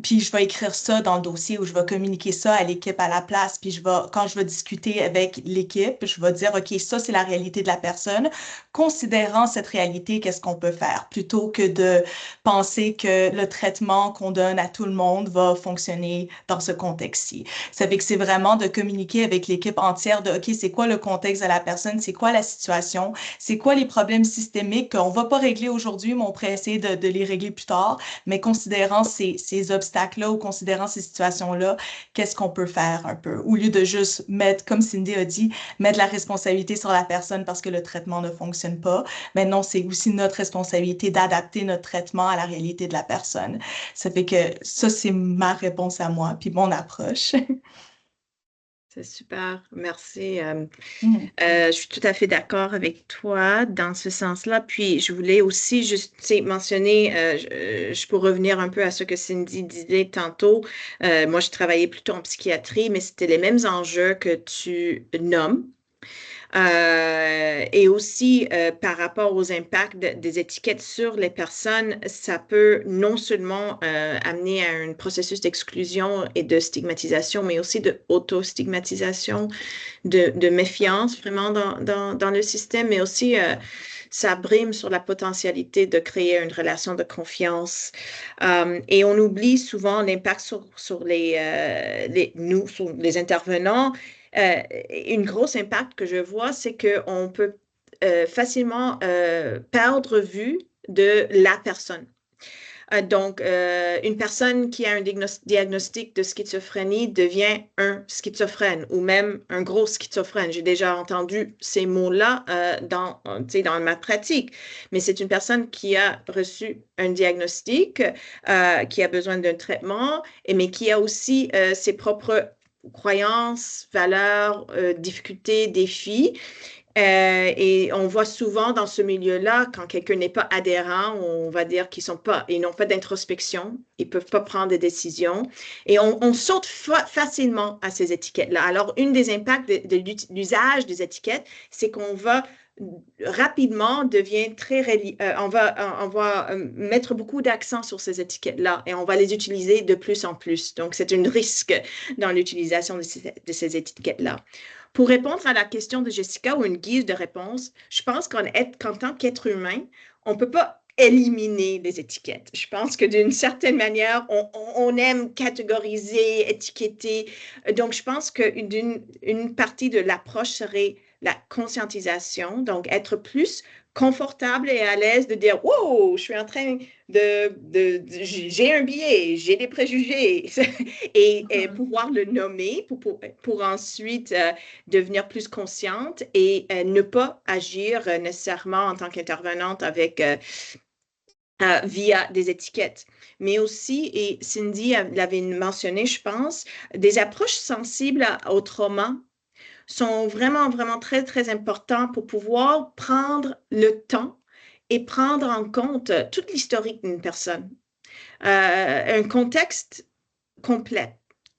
Puis je vais écrire ça dans le dossier ou je vais communiquer ça à l'équipe à la place. Puis quand je vais discuter avec l'équipe, je vais dire, OK, ça, c'est la réalité de la personne. Considérant cette réalité, qu'est-ce qu'on peut faire? Plutôt que de penser que le traitement qu'on donne à tout le monde va fonctionner dans ce contexte-ci. Ça fait que c'est vraiment de communiquer avec l'équipe entière de, OK, c'est quoi le contexte de la personne? C'est quoi la situation? C'est quoi les problèmes systémiques qu'on va pas régler aujourd'hui, mais on pourrait essayer de les régler plus tard. Mais considérant ces obstacles-là ou considérant ces situations-là, qu'est-ce qu'on peut faire un peu? Au lieu de juste mettre, comme Cindy a dit, mettre la responsabilité sur la personne parce que le traitement ne fonctionne pas. Mais non, c'est aussi notre responsabilité d'adapter notre traitement à la réalité de la personne. Ça fait que ça, c'est ma réponse à moi, puis mon approche. C'est super, merci. Je suis tout à fait d'accord avec toi dans ce sens-là. Puis, je voulais aussi juste mentionner, je peux revenir un peu à ce que Cindy disait tantôt. Moi, je travaillais plutôt en psychiatrie, mais c'était les mêmes enjeux que tu nommes. Et aussi, par rapport aux impacts des étiquettes sur les personnes, ça peut non seulement amener à un processus d'exclusion et de stigmatisation, mais aussi de auto-stigmatisation, de méfiance vraiment dans le système, mais aussi ça brime sur la potentialité de créer une relation de confiance. Et on oublie souvent l'impact sur les intervenants. Une grosse impact que je vois, c'est qu'on peut facilement perdre vue de la personne. Donc, une personne qui a un diagnostic de schizophrénie devient un schizophrène ou même un gros schizophrène. J'ai déjà entendu ces mots-là dans ma pratique, mais c'est une personne qui a reçu un diagnostic, qui a besoin d'un traitement, mais qui a aussi ses propres croyances, valeurs, difficultés, défis. Et on voit souvent dans ce milieu-là, quand quelqu'un n'est pas adhérent, on va dire ils n'ont pas d'introspection, ils ne peuvent pas prendre des décisions. Et on saute facilement à ces étiquettes-là. Alors, une des impacts de l'usage des étiquettes, c'est qu'on va rapidement devient on va mettre beaucoup d'accent sur ces étiquettes-là et on va les utiliser de plus en plus. Donc, c'est un risque dans l'utilisation de ces étiquettes-là. Pour répondre à la question de Jessica ou une guise de réponse, je pense qu'en tant qu'être humain, on ne peut pas éliminer les étiquettes. Je pense que d'une certaine manière, on aime catégoriser, étiqueter. Donc, je pense qu'une partie de l'approche serait la conscientisation, donc être plus confortable et à l'aise de dire, wow, je suis en train j'ai un biais, j'ai des préjugés, et pouvoir le nommer pour ensuite devenir plus consciente et ne pas agir nécessairement en tant qu'intervenante avec via des étiquettes. Mais aussi, et Cindy l'avait mentionné, je pense, des approches sensibles au trauma sont vraiment, vraiment très, très importants pour pouvoir prendre le temps et prendre en compte toute l'historique d'une personne, un contexte complet.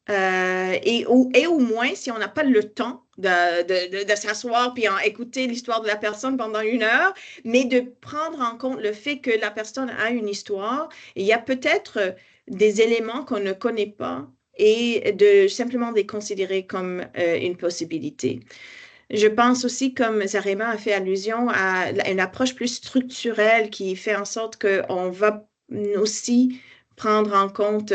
Et au moins, si on n'a pas le temps de s'asseoir puis écouter l'histoire de la personne pendant 1 heure, mais de prendre en compte le fait que la personne a une histoire, il y a peut-être des éléments qu'on ne connaît pas et de simplement les considérer comme une possibilité. Je pense aussi, comme Zarema a fait allusion, à une approche plus structurelle qui fait en sorte qu'on va aussi prendre en compte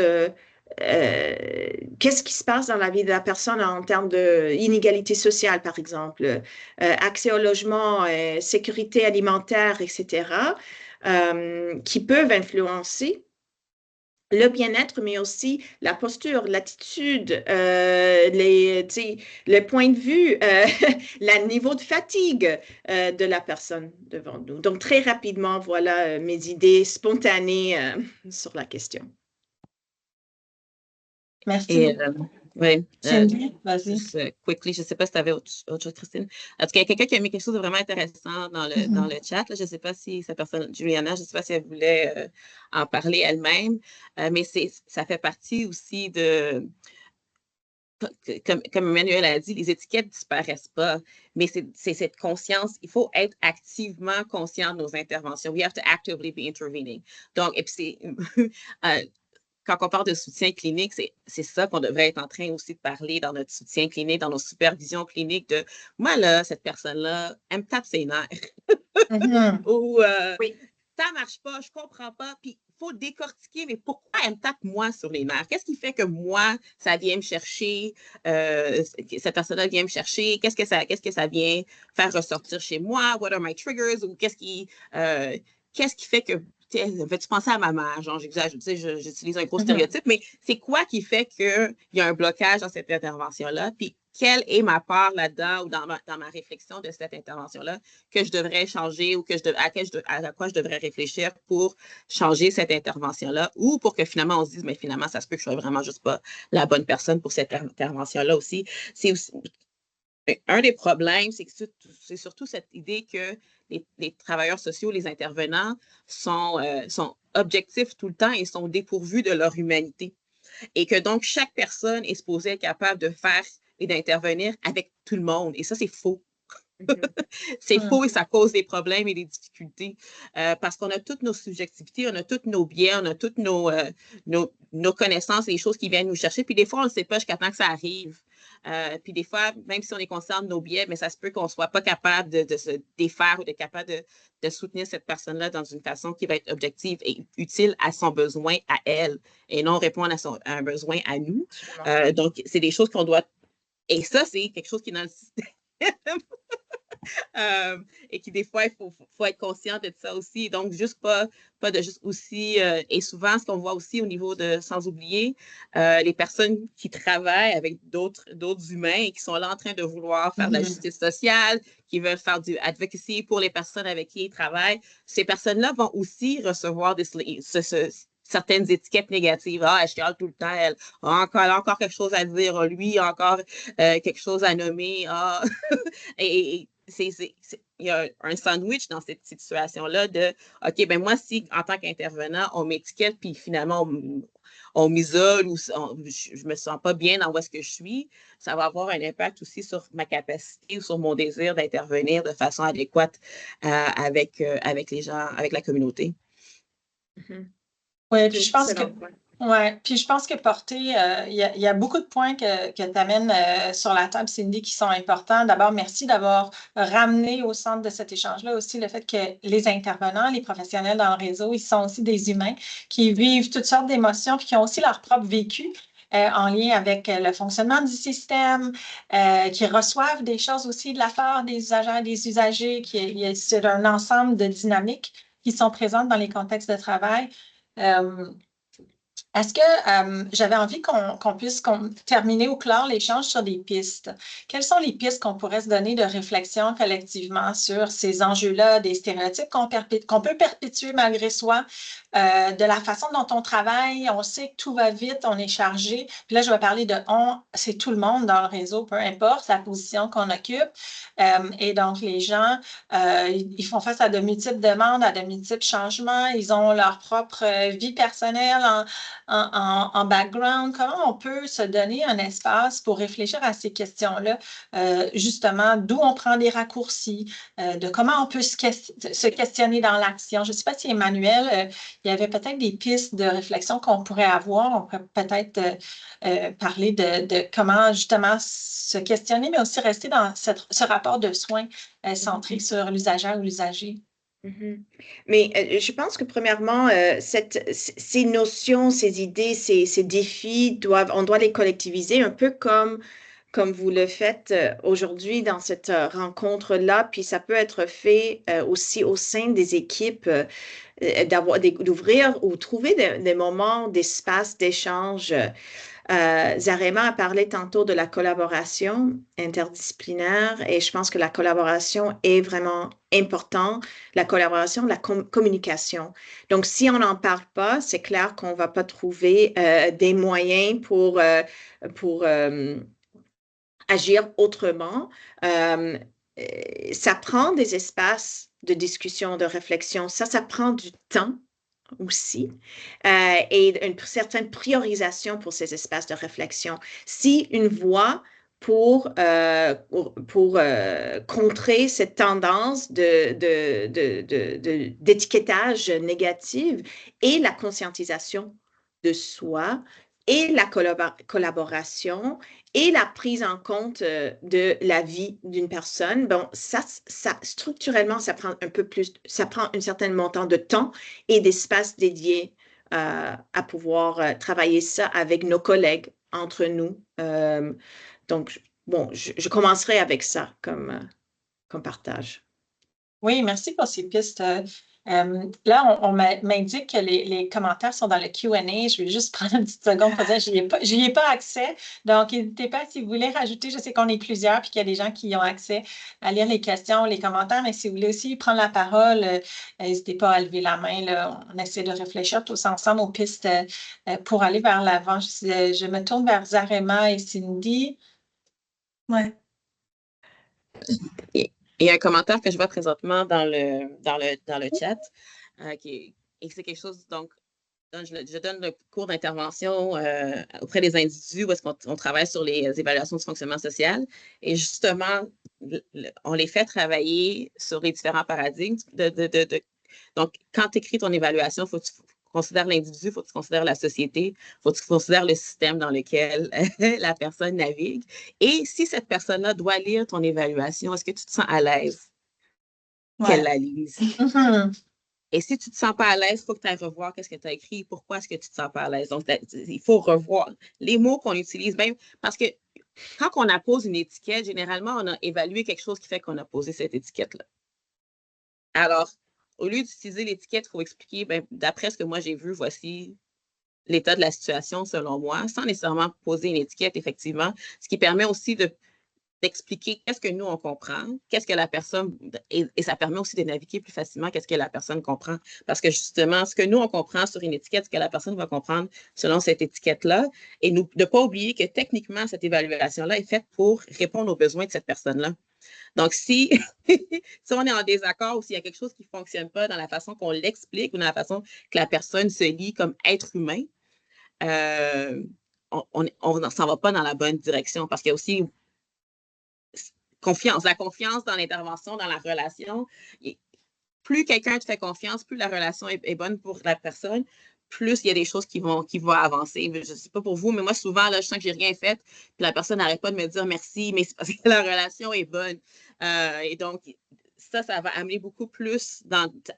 qu'est-ce qui se passe dans la vie de la personne en termes d'inégalité sociale, par exemple, accès au logement, sécurité alimentaire, etc., qui peuvent influencer le bien-être, mais aussi la posture, l'attitude, le point de vue, le niveau de fatigue de la personne devant nous. Donc, très rapidement, voilà mes idées spontanées sur la question. Merci. Oui. Cindy, vas-y. Juste quickly, je ne sais pas si tu avais autre chose, Christine. En tout cas, il y a quelqu'un qui a mis quelque chose de vraiment intéressant dans le chat. Là. Je ne sais pas si cette personne, Juliana, je ne sais pas si elle voulait en parler elle-même, mais ça fait partie aussi de, comme Emmanuel a dit, les étiquettes ne disparaissent pas, mais c'est cette conscience, il faut être activement conscient de nos interventions. We have to actively be intervening. Donc, et puis c'est... quand on parle de soutien clinique, c'est ça qu'on devrait être en train aussi de parler dans notre soutien clinique, dans nos supervisions cliniques de moi, là, cette personne-là, elle me tape ses nerfs. Ou oui. Ça marche pas, je comprends pas. Puis il faut décortiquer, mais pourquoi elle me tape moi sur les nerfs? Qu'est-ce qui fait que moi, ça vient me chercher, cette personne-là vient me chercher? Qu'est-ce que ça vient faire ressortir chez moi? What are my triggers? Ou qu'est-ce qui fait que veux-tu penser à ma mère? Genre, j'utilise un gros stéréotype, mais c'est quoi qui fait qu'il y a un blocage dans cette intervention-là? Puis, quelle est ma part là-dedans ou dans ma réflexion de cette intervention-là que je devrais changer ou à quoi je devrais réfléchir pour changer cette intervention-là ou pour que finalement on se dise, mais finalement, ça se peut que je sois vraiment juste pas la bonne personne pour cette intervention-là aussi. C'est aussi un des problèmes, c'est surtout cette idée que les travailleurs sociaux, les intervenants sont objectifs tout le temps et sont dépourvus de leur humanité. Et que donc, chaque personne est supposée être capable de faire et d'intervenir avec tout le monde. Et ça, c'est faux. C'est faux et ça cause des problèmes et des difficultés parce qu'on a toutes nos subjectivités, on a tous nos biais, on a toutes nos connaissances et les choses qui viennent nous chercher. Puis des fois, on ne le sait pas jusqu'à temps que ça arrive. Puis des fois, même si on est conscient de nos biais, mais ça se peut qu'on ne soit pas capable de se défaire ou d'être capable de soutenir cette personne-là dans une façon qui va être objective et utile à son besoin à elle et non répondre à un besoin à nous. Donc, c'est des choses qu'on doit... Et ça, c'est quelque chose qui est dans le système. Et qui des fois, il faut être conscient de ça aussi. Donc, juste pas de juste aussi, et souvent, ce qu'on voit aussi au niveau de, sans oublier, les personnes qui travaillent avec d'autres humains et qui sont là en train de vouloir faire de la justice sociale, qui veulent faire du advocacy pour les personnes avec qui ils travaillent, ces personnes-là vont aussi recevoir certaines étiquettes négatives. Ah, elle chiale tout le temps, elle a encore quelque chose à dire, lui a encore quelque chose à nommer. Ah. et il y a un sandwich dans cette situation-là de OK, ben moi, si en tant qu'intervenant, on m'étiquette, puis finalement, on m'isole ou je ne me sens pas bien dans où est-ce que je suis, ça va avoir un impact aussi sur ma capacité ou sur mon désir d'intervenir de façon adéquate avec les gens, avec la communauté. Oui, puis je pense que puis je pense que porter, il y a beaucoup de points que tu amènes sur la table, Cindy, qui sont importants. D'abord, merci d'avoir ramené au centre de cet échange-là aussi le fait que les intervenants, les professionnels dans le réseau, ils sont aussi des humains qui vivent toutes sortes d'émotions puis qui ont aussi leur propre vécu. En lien avec le fonctionnement du système, qui reçoivent des choses aussi de la part des usagers, des usagers, c'est un ensemble de dynamiques qui sont présentes dans les contextes de travail. Est-ce que j'avais envie qu'on puisse terminer ou clore l'échange sur des pistes? Quelles sont les pistes qu'on pourrait se donner de réflexion collectivement sur ces enjeux-là, des stéréotypes qu'on peut perpétuer malgré soi, de la façon dont on travaille? On sait que tout va vite, on est chargé. Puis là, je vais parler de on, c'est tout le monde dans le réseau, peu importe la position qu'on occupe. Et donc, les gens, ils font face à de multiples demandes, à de multiples changements. Ils ont leur propre vie personnelle en background. Comment on peut se donner un espace pour réfléchir à ces questions-là, justement, d'où on prend des raccourcis, de comment on peut se questionner dans l'action. Je ne sais pas si Emmanuel, il y avait peut-être des pistes de réflexion qu'on pourrait avoir. On pourrait peut-être parler de comment justement se questionner, mais aussi rester dans ce rapport de soins centré sur l'usager ou l'usager. Mais je pense que premièrement, ces notions, ces idées, ces défis, on doit les collectiviser un peu comme vous le faites aujourd'hui dans cette rencontre-là. Puis ça peut être fait aussi au sein des équipes, d'ouvrir ou trouver des moments d'espace, d'échange. Zarema a parlé tantôt de la collaboration interdisciplinaire et je pense que la collaboration est vraiment importante. La collaboration, la communication. Donc, si on n'en parle pas, c'est clair qu'on ne va pas trouver des moyens pour agir autrement. Ça prend des espaces de discussion, de réflexion. Ça prend du temps aussi, et une certaine priorisation pour ces espaces de réflexion. Si une voie pour contrer cette tendance d'étiquetage négatif et la conscientisation de soi et la collaboration et la prise en compte de la vie d'une personne, bon, ça structurellement, ça prend un peu plus, ça prend un certain montant de temps et d'espace dédié à pouvoir travailler ça avec nos collègues, entre nous. Donc, bon, je commencerai avec ça comme partage. Oui, merci pour ces pistes. Là, on m'indique que les commentaires sont dans le Q&A. Je vais juste prendre une petite seconde pour dire que je n'y ai pas accès. Donc, n'hésitez pas si vous voulez rajouter. Je sais qu'on est plusieurs puis qu'il y a des gens qui ont accès à lire les questions, les commentaires, mais si vous voulez aussi prendre la parole, n'hésitez pas à lever la main. Là. On essaie de réfléchir tous ensemble aux pistes pour aller vers l'avant. Je me tourne vers Zarema et Cindy. Ouais. Il y a un commentaire que je vois présentement dans le chat et c'est quelque chose, donc, je donne le cours d'intervention auprès des individus où est-ce qu'on travaille sur les évaluations du fonctionnement social et justement, on les fait travailler sur les différents paradigmes. Donc, quand tu écris ton évaluation, il faut que tu considères l'individu, il faut que tu considères la société, il faut que tu considères le système dans lequel la personne navigue. Et si cette personne-là doit lire ton évaluation, est-ce que tu te sens à l'aise qu'elle la lise? Et si tu ne te sens pas à l'aise, il faut que tu ailles revoir qu'est-ce que tu as écrit, pourquoi est-ce que tu ne te sens pas à l'aise. Donc, il faut revoir les mots qu'on utilise, même parce que quand on appose une étiquette, généralement, on a évalué quelque chose qui fait qu'on a posé cette étiquette-là. Alors, au lieu d'utiliser l'étiquette, il faut expliquer, d'après ce que moi j'ai vu, voici l'état de la situation selon moi, sans nécessairement poser une étiquette, effectivement, ce qui permet aussi d'expliquer qu'est-ce que nous, on comprend, qu'est-ce que la personne, et ça permet aussi de naviguer plus facilement qu'est-ce que la personne comprend. Parce que justement, ce que nous, on comprend sur une étiquette, ce que la personne va comprendre selon cette étiquette-là, et ne pas oublier que techniquement, cette évaluation-là est faite pour répondre aux besoins de cette personne-là. Donc, si on est en désaccord ou s'il y a quelque chose qui ne fonctionne pas dans la façon qu'on l'explique ou dans la façon que la personne se lit comme être humain, on ne s'en va pas dans la bonne direction parce qu'il y a aussi la confiance dans l'intervention, dans la relation. Et plus quelqu'un te fait confiance, plus la relation est bonne pour la personne, plus il y a des choses qui vont avancer. Je ne sais pas pour vous, mais moi, souvent, là, je sens que je n'ai rien fait, puis la personne n'arrête pas de me dire merci, mais c'est parce que la relation est bonne. Et donc, ça va amener beaucoup plus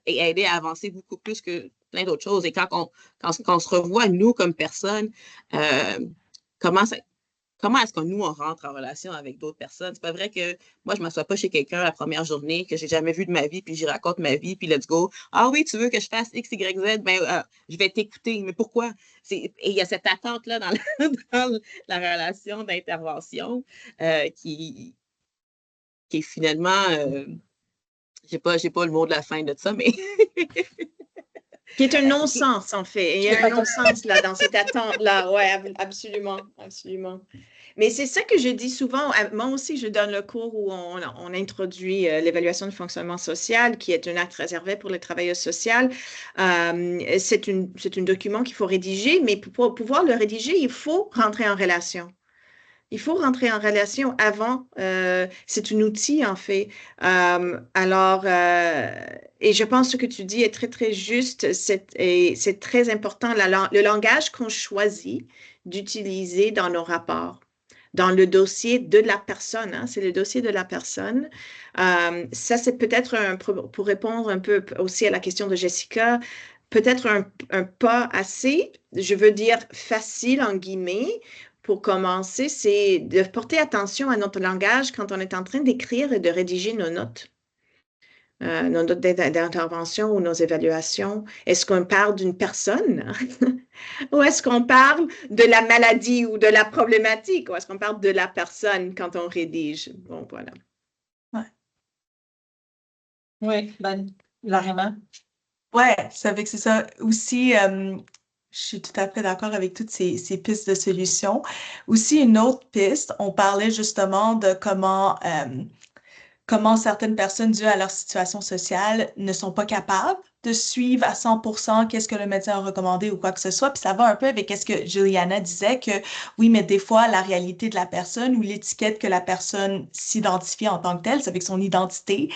et aider à avancer beaucoup plus que plein d'autres choses. Et quand on se revoit, nous, comme personnes, comment est-ce que nous, on rentre en relation avec d'autres personnes? C'est pas vrai que moi, je ne m'assois pas chez quelqu'un la première journée que j'ai jamais vu de ma vie, puis j'y raconte ma vie, puis let's go. Ah oui, tu veux que je fasse X, Y, Z? Ben, je vais t'écouter. Mais pourquoi? Et il y a cette attente-là dans la relation d'intervention qui est finalement, je n'ai pas le mot de la fin de ça, mais Qui est un non-sens, en fait. Il y a un non-sens là, dans cette attente-là. Oui, absolument, absolument. Mais c'est ça que je dis souvent. Moi aussi, je donne le cours où on introduit l'évaluation du fonctionnement social, qui est un acte réservé pour les travailleurs sociaux. C'est un document qu'il faut rédiger, mais pour pouvoir le rédiger, il faut rentrer en relation. Il faut rentrer en relation avant. C'est un outil, en fait. Et je pense que ce que tu dis est très, très juste. C'est très important, le langage qu'on choisit d'utiliser dans nos rapports, dans le dossier de la personne. Hein, c'est le dossier de la personne. Ça, c'est peut-être pour répondre un peu aussi à la question de Jessica, peut-être un pas assez, je veux dire facile en guillemets, pour commencer, c'est de porter attention à notre langage quand on est en train d'écrire et de rédiger nos notes d'intervention ou nos évaluations. Est-ce qu'on parle d'une personne ou est-ce qu'on parle de la maladie ou de la problématique ou est-ce qu'on parle de la personne quand on rédige? Bon, voilà. Oui, ben, vraiment. Ouais, c'est ça. Aussi, je suis tout à fait d'accord avec toutes ces pistes de solutions. Aussi, une autre piste, on parlait justement de comment certaines personnes, dues à leur situation sociale, ne sont pas capables de suivre à 100% qu'est-ce que le médecin a recommandé ou quoi que ce soit. Puis ça va un peu avec ce que Juliana disait, que oui, mais des fois, la réalité de la personne ou l'étiquette que la personne s'identifie en tant que telle, c'est avec son identité,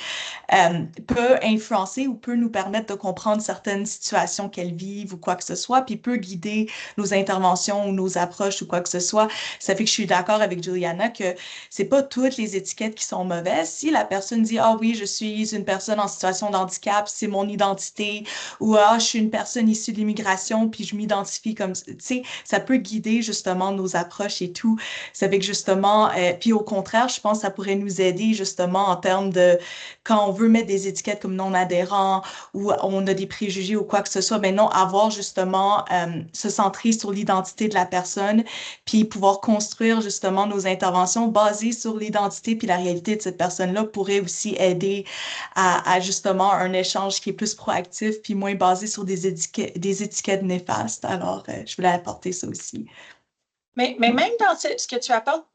peut influencer ou peut nous permettre de comprendre certaines situations qu'elles vivent ou quoi que ce soit, puis peut guider nos interventions ou nos approches ou quoi que ce soit. Ça fait que je suis d'accord avec Juliana que c'est pas toutes les étiquettes qui sont mauvaises. Si la personne dit, ah oui, je suis une personne en situation de handicap, c'est mon identité, ou ah, je suis une personne issue de l'immigration, puis je m'identifie comme, tu sais, ça peut guider justement nos approches et tout. Ça fait que justement, puis au contraire, je pense que ça pourrait nous aider justement en termes de quand on veut mettre des étiquettes comme non adhérents ou on a des préjugés ou quoi que ce soit, mais non, avoir justement se centrer sur l'identité de la personne, puis pouvoir construire justement nos interventions basées sur l'identité puis la réalité de cette personne-là pourrait aussi aider à justement un échange qui est plus proactif puis moins basé sur des étiquettes néfastes. Alors, je voulais apporter ça aussi. Mais même dans ce que tu apportes,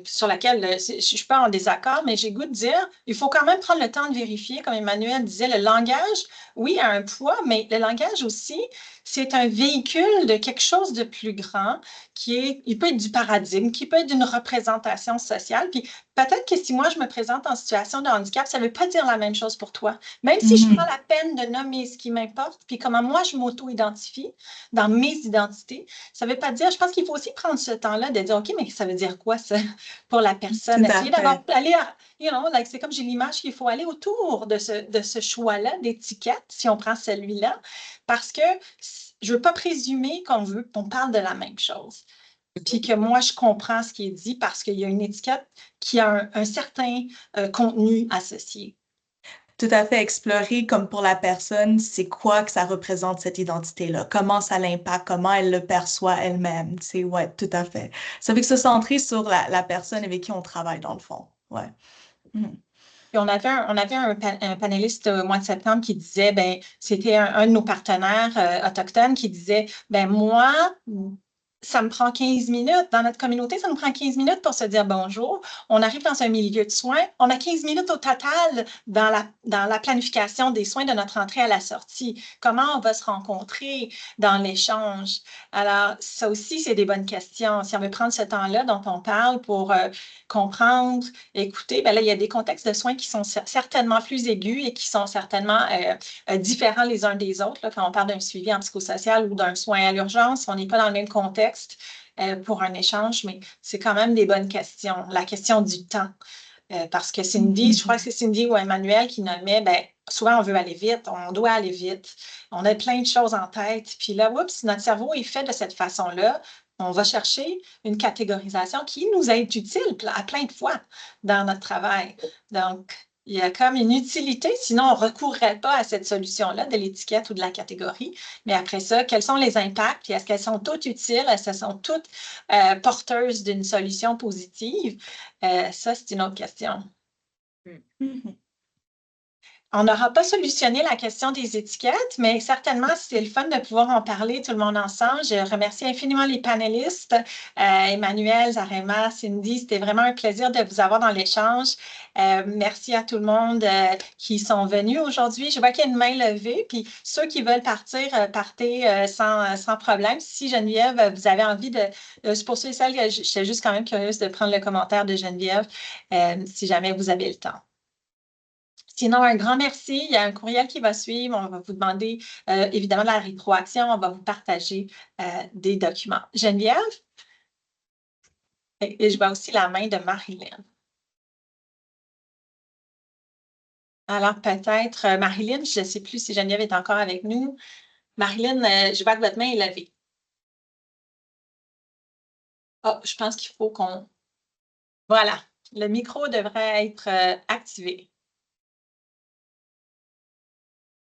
sur laquelle je ne suis pas en désaccord, mais j'ai goût de dire, il faut quand même prendre le temps de vérifier, comme Emmanuel disait, le langage, oui, a un poids, mais le langage aussi, c'est un véhicule de quelque chose de plus grand il peut être du paradigme, qui peut être d'une représentation sociale. Puis peut-être que si moi, je me présente en situation de handicap, ça ne veut pas dire la même chose pour toi. Même si je prends la peine de nommer ce qui m'importe, puis comment moi, je m'auto-identifie dans mes identités, ça ne veut pas dire, je pense qu'il faut aussi prendre ce temps-là de dire, OK, mais ça veut dire quoi ça pour la personne? Essayer c'est comme j'ai l'image qu'il faut aller autour de ce choix-là d'étiquette, si on prend celui-là, parce que je ne veux pas présumer qu'on parle de la même chose. Puis que moi, je comprends ce qui est dit parce qu'il y a une étiquette qui a un certain contenu associé. Tout à fait explorer, comme pour la personne, c'est quoi que ça représente cette identité-là, comment ça l'impacte, comment elle le perçoit elle-même. Ouais, tout à fait. Ça fait que se centrer sur la personne avec qui on travaille, dans le fond. Ouais. Puis on avait un panéliste au mois de septembre qui disait, ben, c'était un de nos partenaires autochtones qui disait, ben moi, ça me prend 15 minutes. Dans notre communauté, ça nous prend 15 minutes pour se dire bonjour. On arrive dans un milieu de soins. On a 15 minutes au total dans la planification des soins de notre entrée à la sortie. Comment on va se rencontrer dans l'échange? Alors, ça aussi, c'est des bonnes questions. Si on veut prendre ce temps-là dont on parle pour comprendre, écouter, bien là, il y a des contextes de soins qui sont certainement plus aigus et qui sont certainement différents les uns des autres. Là, quand on parle d'un suivi en psychosocial ou d'un soin à l'urgence, on n'est pas dans le même contexte pour un échange, mais c'est quand même des bonnes questions. La question du temps. Parce que Cindy, je crois que c'est Cindy ou Emmanuel qui nommait, bien, souvent on veut aller vite, on doit aller vite, on a plein de choses en tête. Puis là, oups, notre cerveau est fait de cette façon-là. On va chercher une catégorisation qui nous est utile à plein de fois dans notre travail. Donc, il y a comme une utilité, sinon on ne recourrait pas à cette solution-là de l'étiquette ou de la catégorie. Mais après ça, quels sont les impacts? Puis est-ce qu'elles sont toutes utiles? Est-ce qu'elles sont toutes porteuses d'une solution positive? Ça, c'est une autre question. On n'aura pas solutionné la question des étiquettes, mais certainement, c'est le fun de pouvoir en parler tout le monde ensemble. Je remercie infiniment les panélistes, Emmanuel, Zarema, Cindy. C'était vraiment un plaisir de vous avoir dans l'échange. Merci à tout le monde qui sont venus aujourd'hui. Je vois qu'il y a une main levée, puis ceux qui veulent partir, partez sans problème. Si Geneviève, vous avez envie de pour ceux et celles, j'étais juste quand même curieuse de prendre le commentaire de Geneviève, si jamais vous avez le temps. Sinon, un grand merci. Il y a un courriel qui va suivre. On va vous demander évidemment de la rétroaction. On va vous partager des documents. Geneviève? Et je vois aussi la main de Marilyn. Alors, peut-être, Marilyn, je ne sais plus si Geneviève est encore avec nous. Marilyn, je vois que votre main est levée. Oh, je pense qu'il faut qu'on... Voilà, le micro devrait être activé.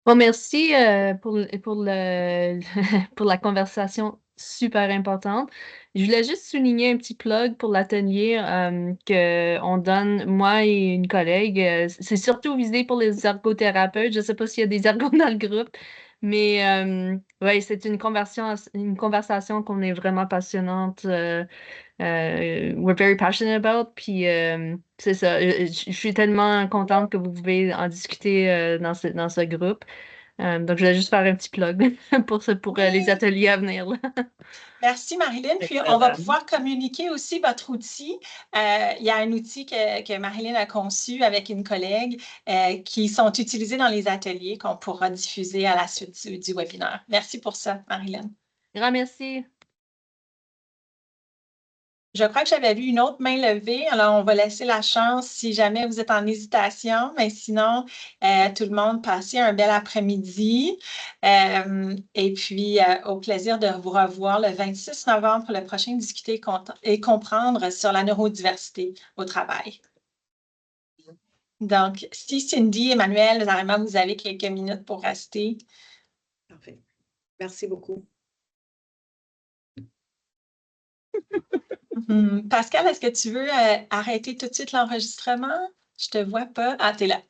Bon, merci pour pour la conversation super importante. Je voulais juste souligner un petit plug pour l'atelier qu'on donne, moi et une collègue. C'est surtout visé pour les ergothérapeutes. Je ne sais pas s'il y a des ergots dans le groupe, mais ouais, c'est une conversation qu'on est vraiment passionnante. We're very passionate about. Puis c'est ça. Je suis tellement contente que vous pouvez en discuter dans ce groupe. Donc, je vais juste faire un petit plug pour les ateliers à venir. Là. Merci, Marilyn. Puis, on va pouvoir communiquer aussi votre outil. Il y a un outil que Marilyn a conçu avec une collègue qui sont utilisés dans les ateliers qu'on pourra diffuser à la suite du webinaire. Merci pour ça, Marilyn. Grand merci. Je crois que j'avais vu une autre main levée. Alors, on va laisser la chance si jamais vous êtes en hésitation. Mais sinon, tout le monde, passez un bel après-midi. Et puis, au plaisir de vous revoir le 26 novembre pour le prochain Discuter et comprendre sur la neurodiversité au travail. Donc, si Cindy, Emmanuel, Zarema, vous avez quelques minutes pour rester. Parfait. Merci beaucoup. Pascal, est-ce que tu veux arrêter tout de suite l'enregistrement? Je te vois pas. Ah, tu es là.